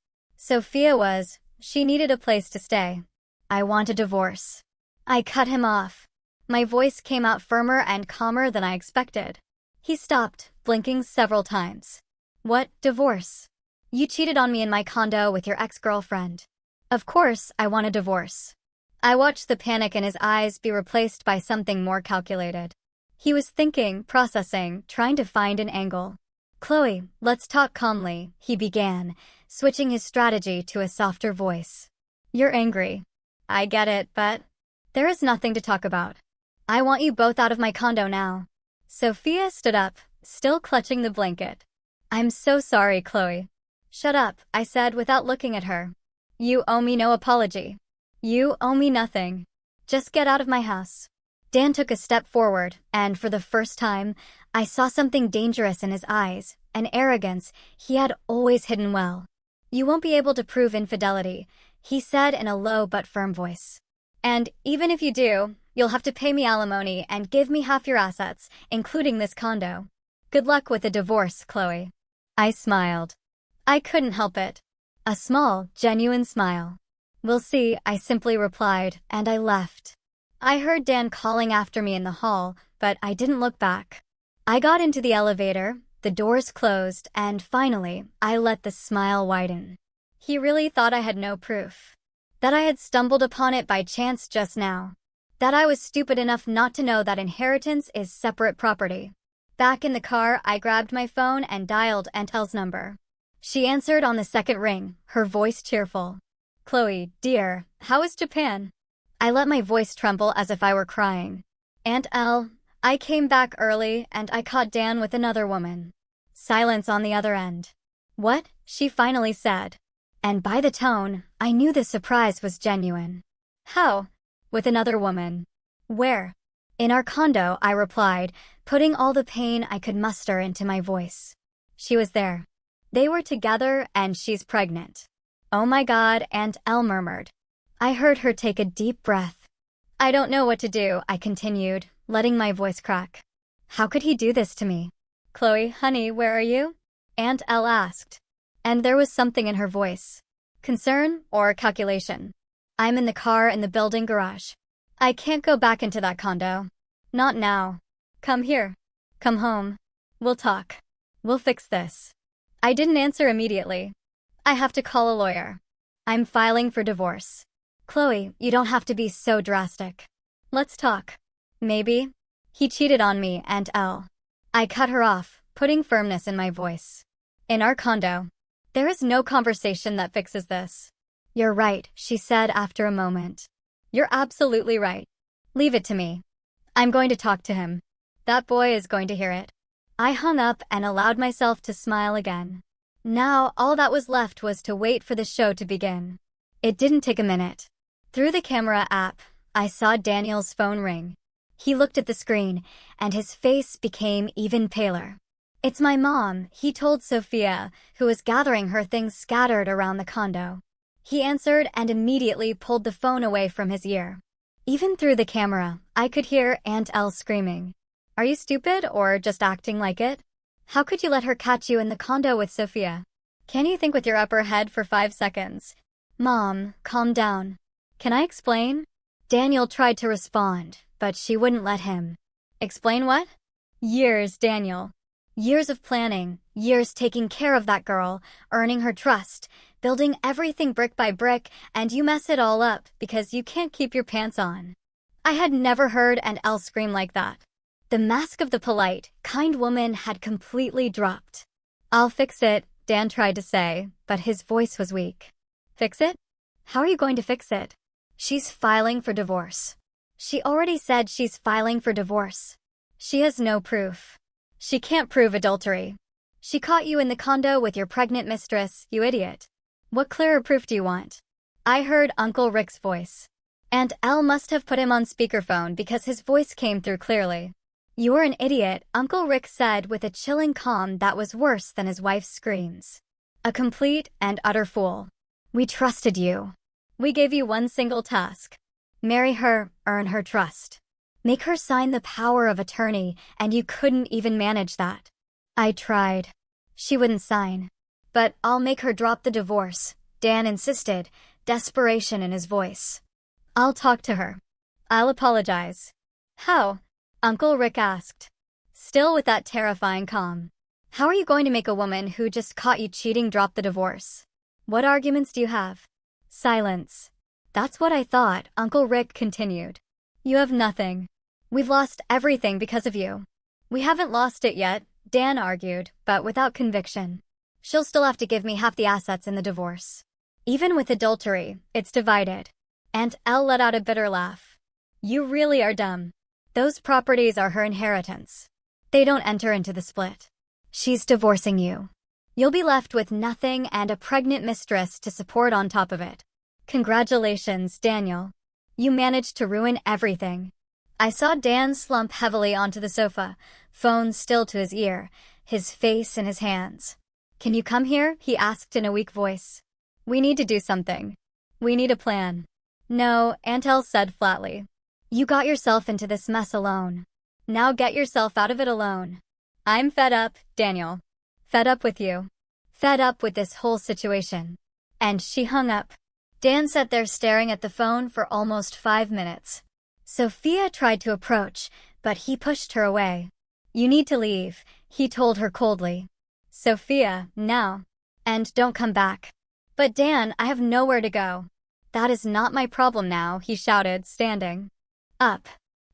S1: She needed a place to stay. I want a divorce. I cut him off. My voice came out firmer and calmer than I expected. He stopped, blinking several times. "What divorce? You cheated on me in my condo with your ex-girlfriend. Of course, I want a divorce." I watched the panic in his eyes be replaced by something more calculated. He was thinking, processing, trying to find an angle. "Chloe, let's talk calmly," he began, switching his strategy to a softer voice. "You're angry. I get it, but there is nothing to talk about. I want you both out of my condo now." Sophia stood up, still clutching the blanket. "I'm so sorry, Chloe." "Shut up," I said without looking at her. "You owe me no apology. You owe me nothing. Just get out of my house." Dan took a step forward, and for the first time, I saw something dangerous in his eyes, an arrogance he had always hidden well. "You won't be able to prove infidelity," he said in a low but firm voice. "And even if you do, you'll have to pay me alimony and give me half your assets, including this condo. Good luck with a divorce, Chloe." I smiled. I couldn't help it. A small, genuine smile. "We'll see," I simply replied, and I left. I heard Dan calling after me in the hall, but I didn't look back. I got into the elevator, the doors closed, and finally, I let the smile widen. He really thought I had no proof. That I had stumbled upon it by chance just now. That I was stupid enough not to know that inheritance is separate property. Back in the car, I grabbed my phone and dialed Aunt Elle's number. She answered on the second ring, her voice cheerful. "Chloe, dear, how is Japan?" I let my voice tremble as if I were crying. "Aunt Elle, I came back early and I caught Dan with another woman." Silence on the other end. "What?" she finally said. And by the tone, I knew the surprise was genuine. "How?" "With another woman." "Where?" "In our condo," I replied, putting all the pain I could muster into my voice. "She was there. They were together and she's pregnant." "Oh my God," Aunt Elle murmured. I heard her take a deep breath. "I don't know what to do," I continued, letting my voice crack. "How could he do this to me?" "Chloe, honey, where are you?" Aunt Elle asked. And there was something in her voice. Concern or calculation. "I'm in the car in the building garage. I can't go back into that condo." Not now. Come here. Come home. We'll talk. We'll fix this. I didn't answer immediately. I have to call a lawyer. I'm filing for divorce. Chloe, you don't have to be so drastic. Let's talk. Maybe. He cheated on me and Elle. I cut her off, putting firmness in my voice. In our condo. There is no conversation that fixes this. You're right, she said after a moment. You're absolutely right. Leave it to me. I'm going to talk to him. That boy is going to hear it. I hung up and allowed myself to smile again. Now, all that was left was to wait for the show to begin. It didn't take a minute. Through the camera app, I saw Daniel's phone ring. He looked at the screen, and his face became even paler. It's my mom, he told Sophia, who was gathering her things scattered around the condo. He answered and immediately pulled the phone away from his ear. Even through the camera, I could hear Aunt Elle screaming. Are you stupid or just acting like it? How could you let her catch you in the condo with Sophia? Can you think with your upper head for 5 seconds? Mom, calm down. Can I explain? Daniel tried to respond, but she wouldn't let him. Explain what? Years, Daniel. Years of planning, years taking care of that girl, earning her trust, building everything brick by brick, and you mess it all up because you can't keep your pants on. I had never heard Aunt Elle scream like that. The mask of the polite, kind woman had completely dropped. I'll fix it, Dan tried to say, but his voice was weak. Fix it? How are you going to fix it? She's filing for divorce. She already said she's filing for divorce. She has no proof. She can't prove adultery. She caught you in the condo with your pregnant mistress, you idiot. What clearer proof do you want? I heard Uncle Rick's voice. Aunt Elle must have put him on speakerphone because his voice came through clearly. You're an idiot, Uncle Rick said with a chilling calm that was worse than his wife's screams. A complete and utter fool. We trusted you. We gave you one single task. Marry her, earn her trust. Make her sign the power of attorney, and you couldn't even manage that. I tried. She wouldn't sign. But I'll make her drop the divorce, Dan insisted, desperation in his voice. I'll talk to her. I'll apologize. How? Uncle Rick asked. Still with that terrifying calm. How are you going to make a woman who just caught you cheating drop the divorce? What arguments do you have? Silence. That's what I thought, Uncle Rick continued. You have nothing. We've lost everything because of you. We haven't lost it yet, Dan argued, but without conviction. She'll still have to give me half the assets in the divorce. Even with adultery, it's divided. Aunt Elle let out a bitter laugh. You really are dumb. Those properties are her inheritance. They don't enter into the split. She's divorcing you. You'll be left with nothing and a pregnant mistress to support on top of it. Congratulations, Daniel. You managed to ruin everything. I saw Dan slump heavily onto the sofa, phone still to his ear, his face in his hands. Can you come here? He asked in a weak voice. We need to do something. We need a plan. No, Aunt Elle said flatly. You got yourself into this mess alone. Now get yourself out of it alone. I'm fed up, Daniel. Fed up with you. Fed up with this whole situation. And she hung up. Dan sat there staring at the phone for almost 5 minutes. Sophia tried to approach, but he pushed her away. You need to leave, he told her coldly. Sophia, now. And don't come back. But Dan, I have nowhere to go. That is not my problem now, he shouted, standing up.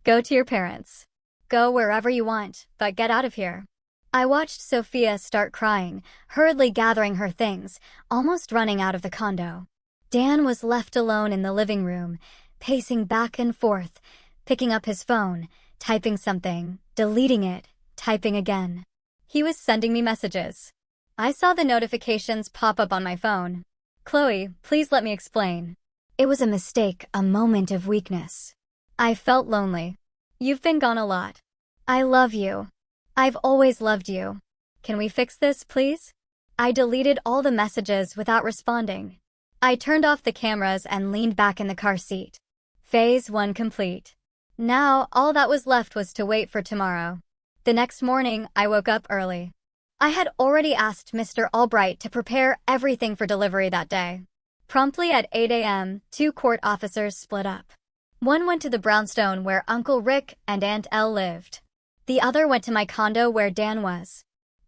S1: Go to your parents. Go wherever you want, but get out of here. I watched Sophia start crying, hurriedly gathering her things, almost running out of the condo. Dan was left alone in the living room, pacing back and forth, picking up his phone, typing something, deleting it, typing again. He was sending me messages. I saw the notifications pop up on my phone. Chloe, please let me explain. It was a mistake, a moment of weakness. I felt lonely. You've been gone a lot. I love you. I've always loved you. Can we fix this, please? I deleted all the messages without responding. I turned off the cameras and leaned back in the car seat. Phase 1 complete. Now, all that was left was to wait for tomorrow. The next morning, I woke up early. I had already asked Mr. Albright to prepare everything for delivery that day. Promptly at 8 a.m., 2 court officers split up. One went to the brownstone where Uncle Rick and Aunt Elle lived. The other went to my condo where Dan was.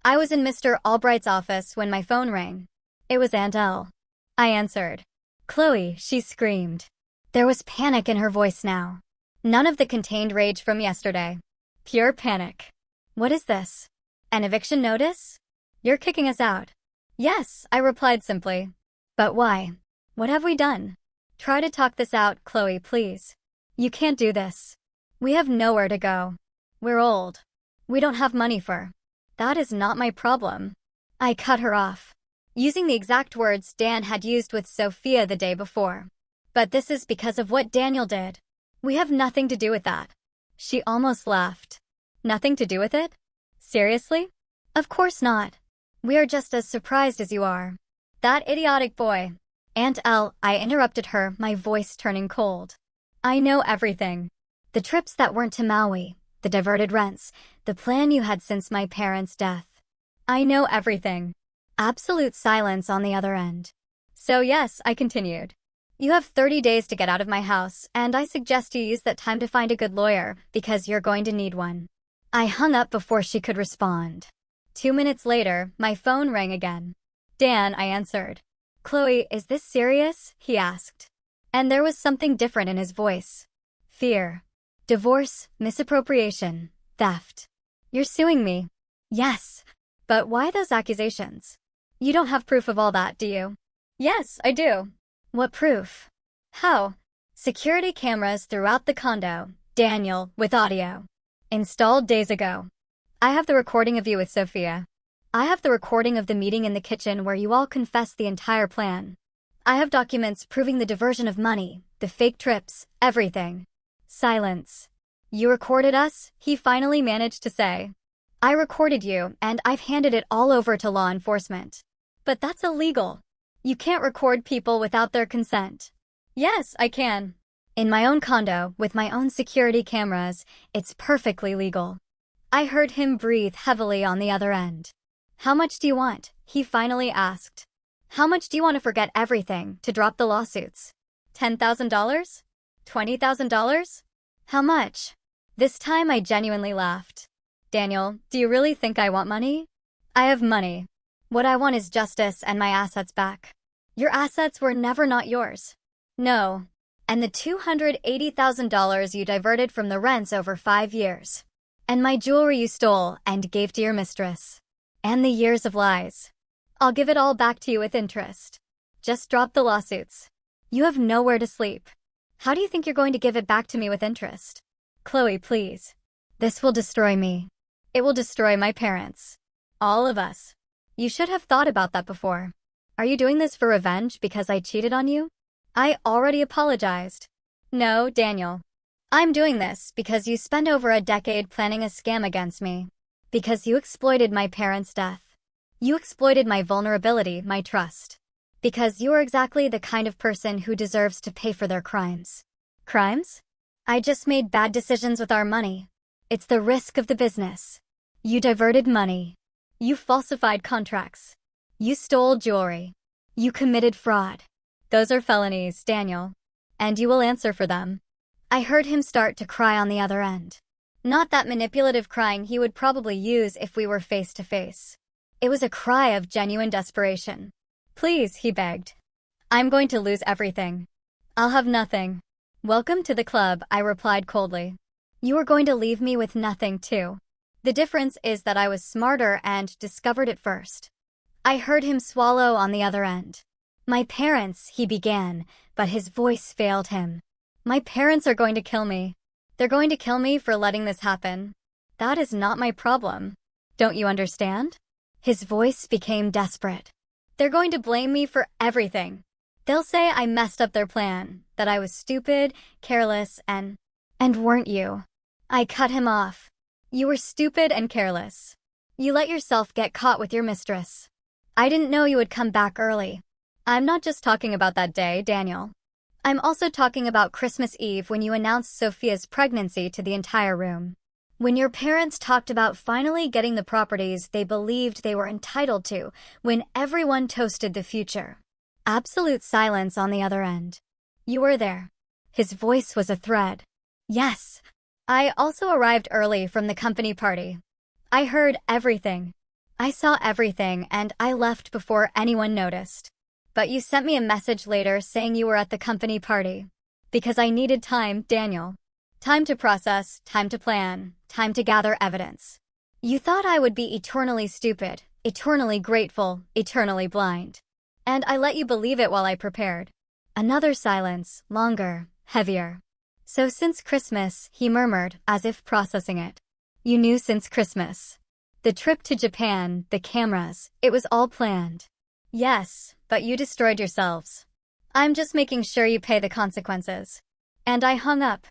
S1: I was in Mr. Albright's office when my phone rang. It was Aunt Elle. I answered. "Chloe," she screamed. There was panic in her voice now. None of the contained rage from yesterday. Pure panic. "What is this? An eviction notice? You're kicking us out." "Yes," I replied simply. "But why? What have we done?" "Try to talk this out, Chloe, please. You can't do this. We have nowhere to go. We're old. We don't have money for—" "That is not my problem." I cut her off, using the exact words Dan had used with Sophia the day before. "But this is because of what Daniel did. We have nothing to do with that." She almost laughed. "Nothing to do with it? Seriously?" "Of course not. We are just as surprised as you are." "That idiotic boy." "Aunt Elle," I interrupted her, my voice turning cold. "I know everything. The trips that weren't to Maui, the diverted rents, the plan you had since my parents' death. I know everything." Absolute silence on the other end. "So yes," I continued. "You have 30 days to get out of my house, and I suggest you use that time to find a good lawyer, because you're going to need one." I hung up before she could respond. 2 minutes later, my phone rang again. "Dan," I answered. "Chloe, is this serious?" he asked. And there was something different in his voice. Fear. Divorce, misappropriation, theft. "You're suing me." "Yes. But why those accusations? You don't have proof of all that, do you?" "Yes, I do." "What proof?" "How?" "Security cameras throughout the condo, Daniel, with audio. Installed days ago. I have the recording of you with Sophia. I have the recording of the meeting in the kitchen where you all confessed the entire plan. I have documents proving the diversion of money, the fake trips, everything." Silence. "You recorded us?" he finally managed to say. "I recorded you, and I've handed it all over to law enforcement." "But that's illegal. You can't record people without their consent." "Yes, I can. In my own condo, with my own security cameras, it's perfectly legal." I heard him breathe heavily on the other end. "How much do you want?" he finally asked. "How much do you want to forget everything, to drop the lawsuits? $10,000? $20,000? How much?" This time I genuinely laughed. "Daniel, do you really think I want money? I have money. What I want is justice and my assets back." "Your assets were never not yours." "No. And the $280,000 you diverted from the rents over 5 years. And my jewelry you stole and gave to your mistress. And the years of lies. I'll give it all back to you with interest. Just drop the lawsuits. You have nowhere to sleep. How do you think you're going to give it back to me with interest?" "Chloe, please. This will destroy me. It will destroy my parents. All of us. You should have thought about that before. Are you doing this for revenge because I cheated on you?" I already apologized. "No, Daniel. I'm doing this because you spent over a decade planning a scam against me. Because you exploited my parents' death. You exploited my vulnerability, my trust. Because you are exactly the kind of person who deserves to pay for their crimes." "Crimes?" "I just made bad decisions with our money. It's the risk of the business. You diverted money. You falsified contracts. You stole jewelry. You committed fraud. Those are felonies, Daniel. And you will answer for them." I heard him start to cry on the other end. Not that manipulative crying he would probably use if we were face to face. It was a cry of genuine desperation. "Please," he begged. "I'm going to lose everything. I'll have nothing." "Welcome to the club," I replied coldly. "You are going to leave me with nothing, too. The difference is that I was smarter and discovered it first." I heard him swallow on the other end. "My parents," he began, but his voice failed him. "My parents are going to kill me. They're going to kill me for letting this happen. That is not my problem. Don't you understand?" His voice became desperate. "They're going to blame me for everything. They'll say I messed up their plan, that I was stupid, careless, and weren't you?" I cut him off. "You were stupid and careless. You let yourself get caught with your mistress. I didn't know you would come back early. I'm not just talking about that day, Daniel. I'm also talking about Christmas Eve when you announced Sophia's pregnancy to the entire room. When your parents talked about finally getting the properties they believed they were entitled to, when everyone toasted the future." Absolute silence on the other end. "You were there." His voice was a thread. Yes. I also arrived early from the company party. I heard everything. I saw everything, and I left before anyone noticed. But you sent me a message later saying you were at the company party. Because I needed time, Daniel. Time to process, time to plan, time to gather evidence. You thought I would be eternally stupid, eternally grateful, eternally blind. And I let you believe it while I prepared. Another silence, longer, heavier. So since Christmas, he murmured, as if processing it. You knew since Christmas. The trip to Japan, the cameras, it was all planned. Yes, but you destroyed yourselves. I'm just making sure you pay the consequences. And I hung up.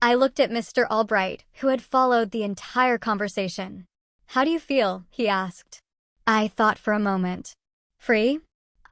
S1: I looked at Mr. Albright, who had followed the entire conversation. How do you feel? He asked. I thought for a moment. Free?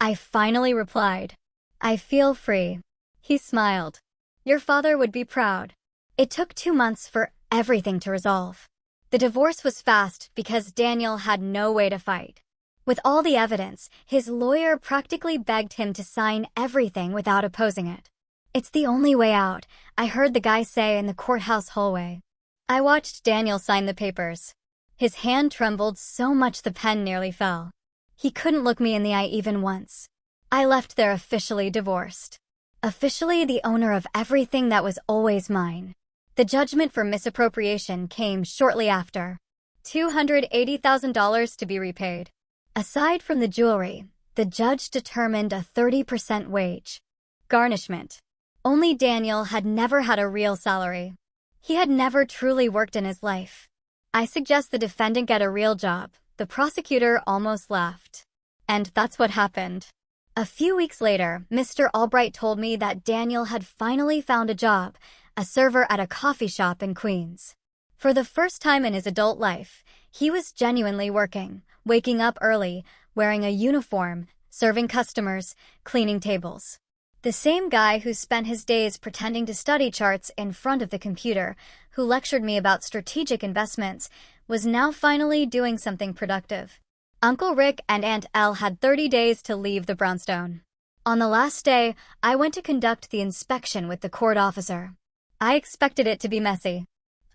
S1: I finally replied. I feel free. He smiled. Your father would be proud. It took 2 months for everything to resolve. The divorce was fast because Daniel had no way to fight. With all the evidence, his lawyer practically begged him to sign everything without opposing it. It's the only way out, I heard the guy say in the courthouse hallway. I watched Daniel sign the papers. His hand trembled so much the pen nearly fell. He couldn't look me in the eye even once. I left there officially divorced. Officially the owner of everything that was always mine. The judgment for misappropriation came shortly after. $280,000 to be repaid. Aside from the jewelry, the judge determined a 30% wage garnishment. Only Daniel had never had a real salary. He had never truly worked in his life. I suggest the defendant get a real job. The prosecutor almost laughed. And that's what happened. A few weeks later, Mr. Albright told me that Daniel had finally found a job, a server at a coffee shop in Queens. For the first time in his adult life, he was genuinely working, waking up early, wearing a uniform, serving customers, cleaning tables. The same guy who spent his days pretending to study charts in front of the computer, who lectured me about strategic investments, was now finally doing something productive. Uncle Rick and Aunt Elle had 30 days to leave the brownstone. On the last day, I went to conduct the inspection with the court officer. I expected it to be messy.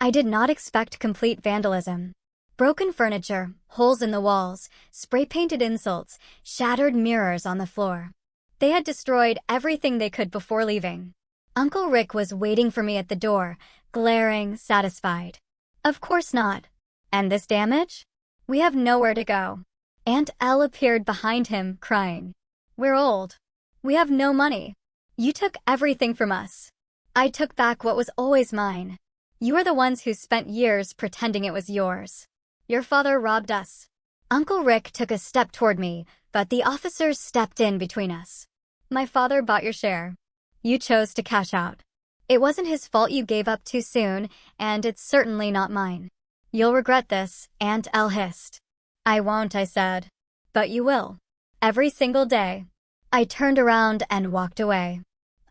S1: I did not expect complete vandalism. Broken furniture, holes in the walls, spray-painted insults, shattered mirrors on the floor. They had destroyed everything they could before leaving. Uncle Rick was waiting for me at the door, glaring, satisfied. Of course not. And this damage? We have nowhere to go. Aunt Elle appeared behind him, crying. We're old. We have no money. You took everything from us. I took back what was always mine. You are the ones who spent years pretending it was yours. Your father robbed us. Uncle Rick took a step toward me, but the officers stepped in between us. My father bought your share. You chose to cash out. It wasn't his fault you gave up too soon, and it's certainly not mine. You'll regret this, Aunt Elle hissed. I won't, I said. But you will. Every single day. I turned around and walked away.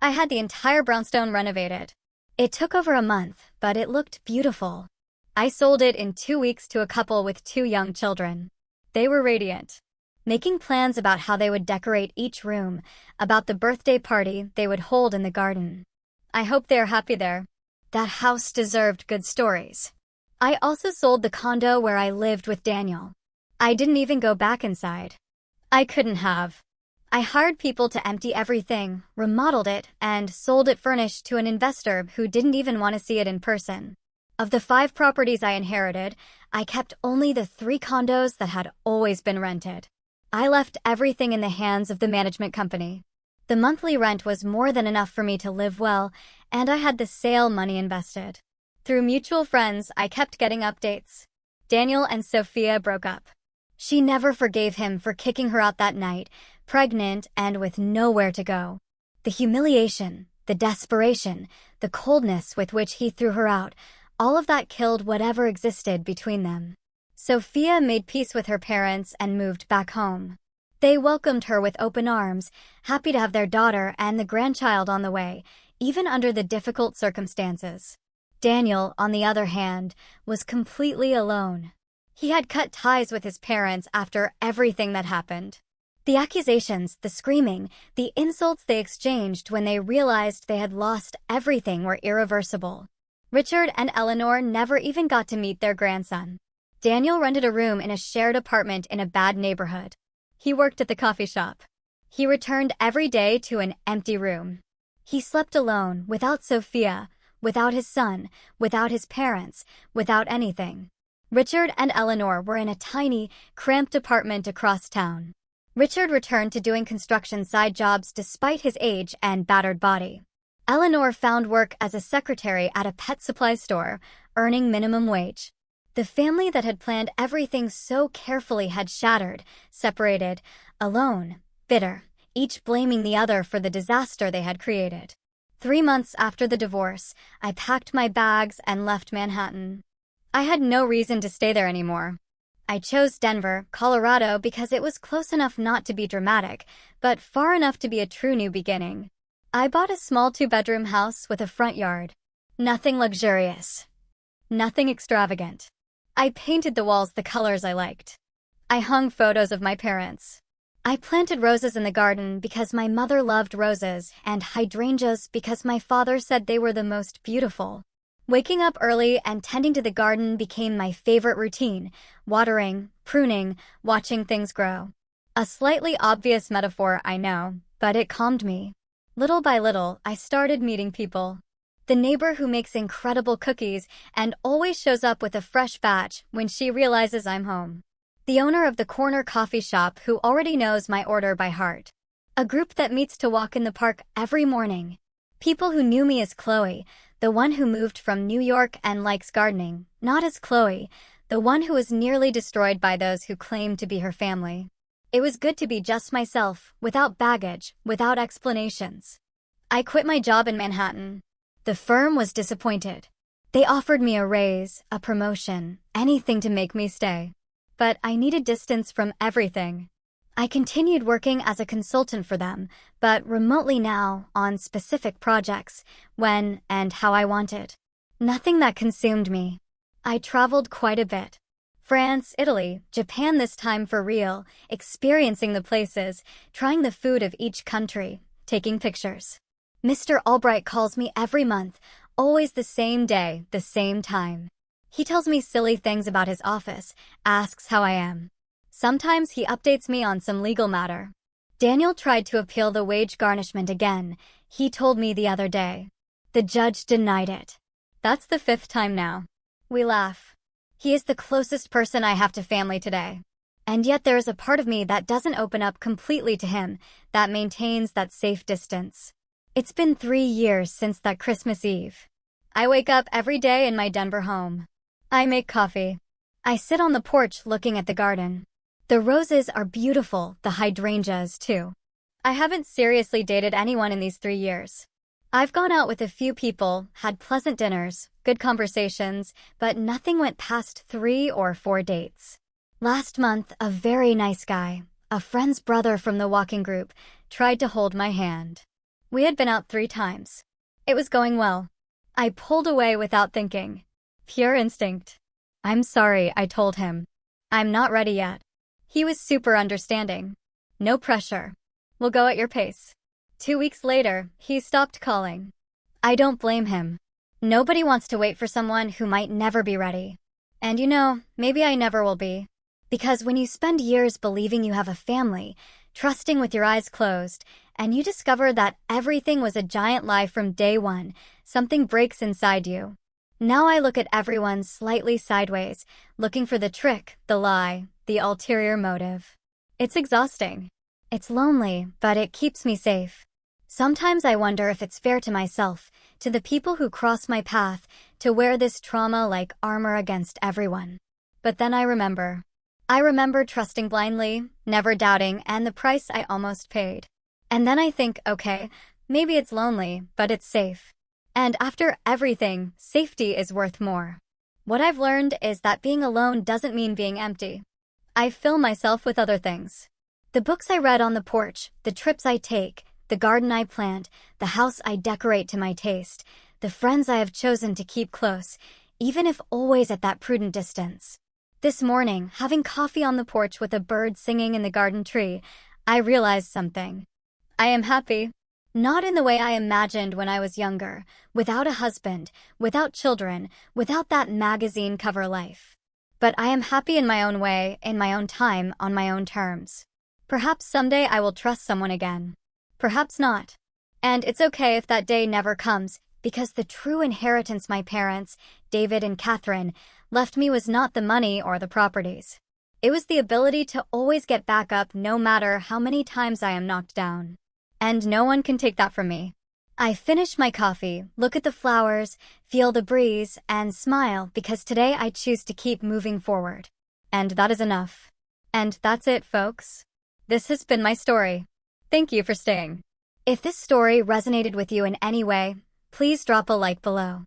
S1: I had the entire brownstone renovated. It took over a month, but it looked beautiful. I sold it in 2 weeks to a couple with 2 young children. They were radiant, making plans about how they would decorate each room, about the birthday party they would hold in the garden. I hope they are happy there. That house deserved good stories. I also sold the condo where I lived with Daniel. I didn't even go back inside. I couldn't have. I hired people to empty everything, remodeled it, and sold it furnished to an investor who didn't even want to see it in person. Of the 5 properties I inherited, I kept only the 3 condos that had always been rented. I left everything in the hands of the management company. The monthly rent was more than enough for me to live well, and I had the sale money invested. Through mutual friends, I kept getting updates. Daniel and Sophia broke up. She never forgave him for kicking her out that night, pregnant and with nowhere to go. The humiliation, the desperation, the coldness with which he threw her out, all of that killed whatever existed between them. Sophia made peace with her parents and moved back home. They welcomed her with open arms, happy to have their daughter and the grandchild on the way, even under the difficult circumstances. Daniel, on the other hand, was completely alone. He had cut ties with his parents after everything that happened. The accusations, the screaming, the insults they exchanged when they realized they had lost everything were irreversible. Richard and Eleanor never even got to meet their grandson. Daniel rented a room in a shared apartment in a bad neighborhood. He worked at the coffee shop. He returned every day to an empty room. He slept alone, without Sophia, without his son, without his parents, without anything. Richard and Eleanor were in a tiny, cramped apartment across town. Richard returned to doing construction side jobs despite his age and battered body. Eleanor found work as a secretary at a pet supply store, earning minimum wage. The family that had planned everything so carefully had shattered, separated, alone, bitter, each blaming the other for the disaster they had created. 3 months after the divorce, I packed my bags and left Manhattan. I had no reason to stay there anymore. I chose Denver, Colorado because it was close enough not to be dramatic, but far enough to be a true new beginning. I bought a small 2-bedroom house with a front yard. Nothing luxurious. Nothing extravagant. I painted the walls the colors I liked. I hung photos of my parents. I planted roses in the garden because my mother loved roses, and hydrangeas because my father said they were the most beautiful. Waking up early and tending to the garden became my favorite routine, watering, pruning, watching things grow. A slightly obvious metaphor, I know, but it calmed me. Little by little, I started meeting people. The neighbor who makes incredible cookies and always shows up with a fresh batch when she realizes I'm home. The owner of the corner coffee shop who already knows my order by heart. A group that meets to walk in the park every morning. People who knew me as Chloe, the one who moved from New York and likes gardening, not as Chloe, the one who was nearly destroyed by those who claimed to be her family. It was good to be just myself, without baggage, without explanations. I quit my job in Manhattan. The firm was disappointed. They offered me a raise, a promotion, anything to make me stay. But I needed distance from everything. I continued working as a consultant for them, but remotely now, on specific projects, when and how I wanted. Nothing that consumed me. I traveled quite a bit. France, Italy, Japan this time for real, experiencing the places, trying the food of each country, taking pictures. Mr. Albright calls me every month, always the same day, the same time. He tells me silly things about his office, asks how I am. Sometimes he updates me on some legal matter. Daniel tried to appeal the wage garnishment again, he told me the other day. The judge denied it. That's the 5th time now. We laugh. He is the closest person I have to family today. And yet there is a part of me that doesn't open up completely to him, that maintains that safe distance. It's been 3 years since that Christmas Eve. I wake up every day in my Denver home. I make coffee. I sit on the porch looking at the garden. The roses are beautiful, the hydrangeas too. I haven't seriously dated anyone in these 3 years. I've gone out with a few people, had pleasant dinners, good conversations, but nothing went past 3 or 4 dates. Last month, a very nice guy, a friend's brother from the walking group, tried to hold my hand. We had been out 3 times. It was going well. I pulled away without thinking. Pure instinct. I'm sorry, I told him. I'm not ready yet. He was super understanding. No pressure. We'll go at your pace. 2 weeks later, he stopped calling. I don't blame him. Nobody wants to wait for someone who might never be ready. And you know, maybe I never will be. Because when you spend years believing you have a family, trusting with your eyes closed, and you discover that everything was a giant lie from day one, something breaks inside you. Now I look at everyone slightly sideways, looking for the trick, the lie, the ulterior motive. It's exhausting. It's lonely, but it keeps me safe. Sometimes I wonder if it's fair to myself, to the people who cross my path, to wear this trauma like armor against everyone. But then I remember. I remember trusting blindly, never doubting, and the price I almost paid. And then I think, okay, maybe it's lonely, but it's safe. And after everything, safety is worth more. What I've learned is that being alone doesn't mean being empty. I fill myself with other things. The books I read on the porch, the trips I take, the garden I plant, the house I decorate to my taste, the friends I have chosen to keep close, even if always at that prudent distance. This morning, having coffee on the porch with a bird singing in the garden tree, I realized something. I am happy. Not in the way I imagined when I was younger, without a husband, without children, without that magazine cover life. But I am happy in my own way, in my own time, on my own terms. Perhaps someday I will trust someone again. Perhaps not. And it's okay if that day never comes, because the true inheritance my parents, David and Catherine, left me was not the money or the properties. It was the ability to always get back up no matter how many times I am knocked down. And no one can take that from me. I finish my coffee, look at the flowers, feel the breeze, and smile because today I choose to keep moving forward. And that is enough. And that's it, folks. This has been my story. Thank you for staying. If this story resonated with you in any way, please drop a like below.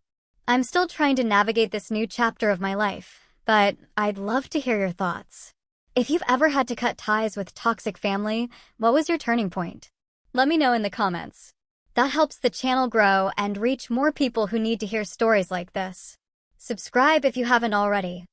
S1: I'm still trying to navigate this new chapter of my life, but I'd love to hear your thoughts. If you've ever had to cut ties with toxic family, what was your turning point? Let me know in the comments. That helps the channel grow and reach more people who need to hear stories like this. Subscribe if you haven't already.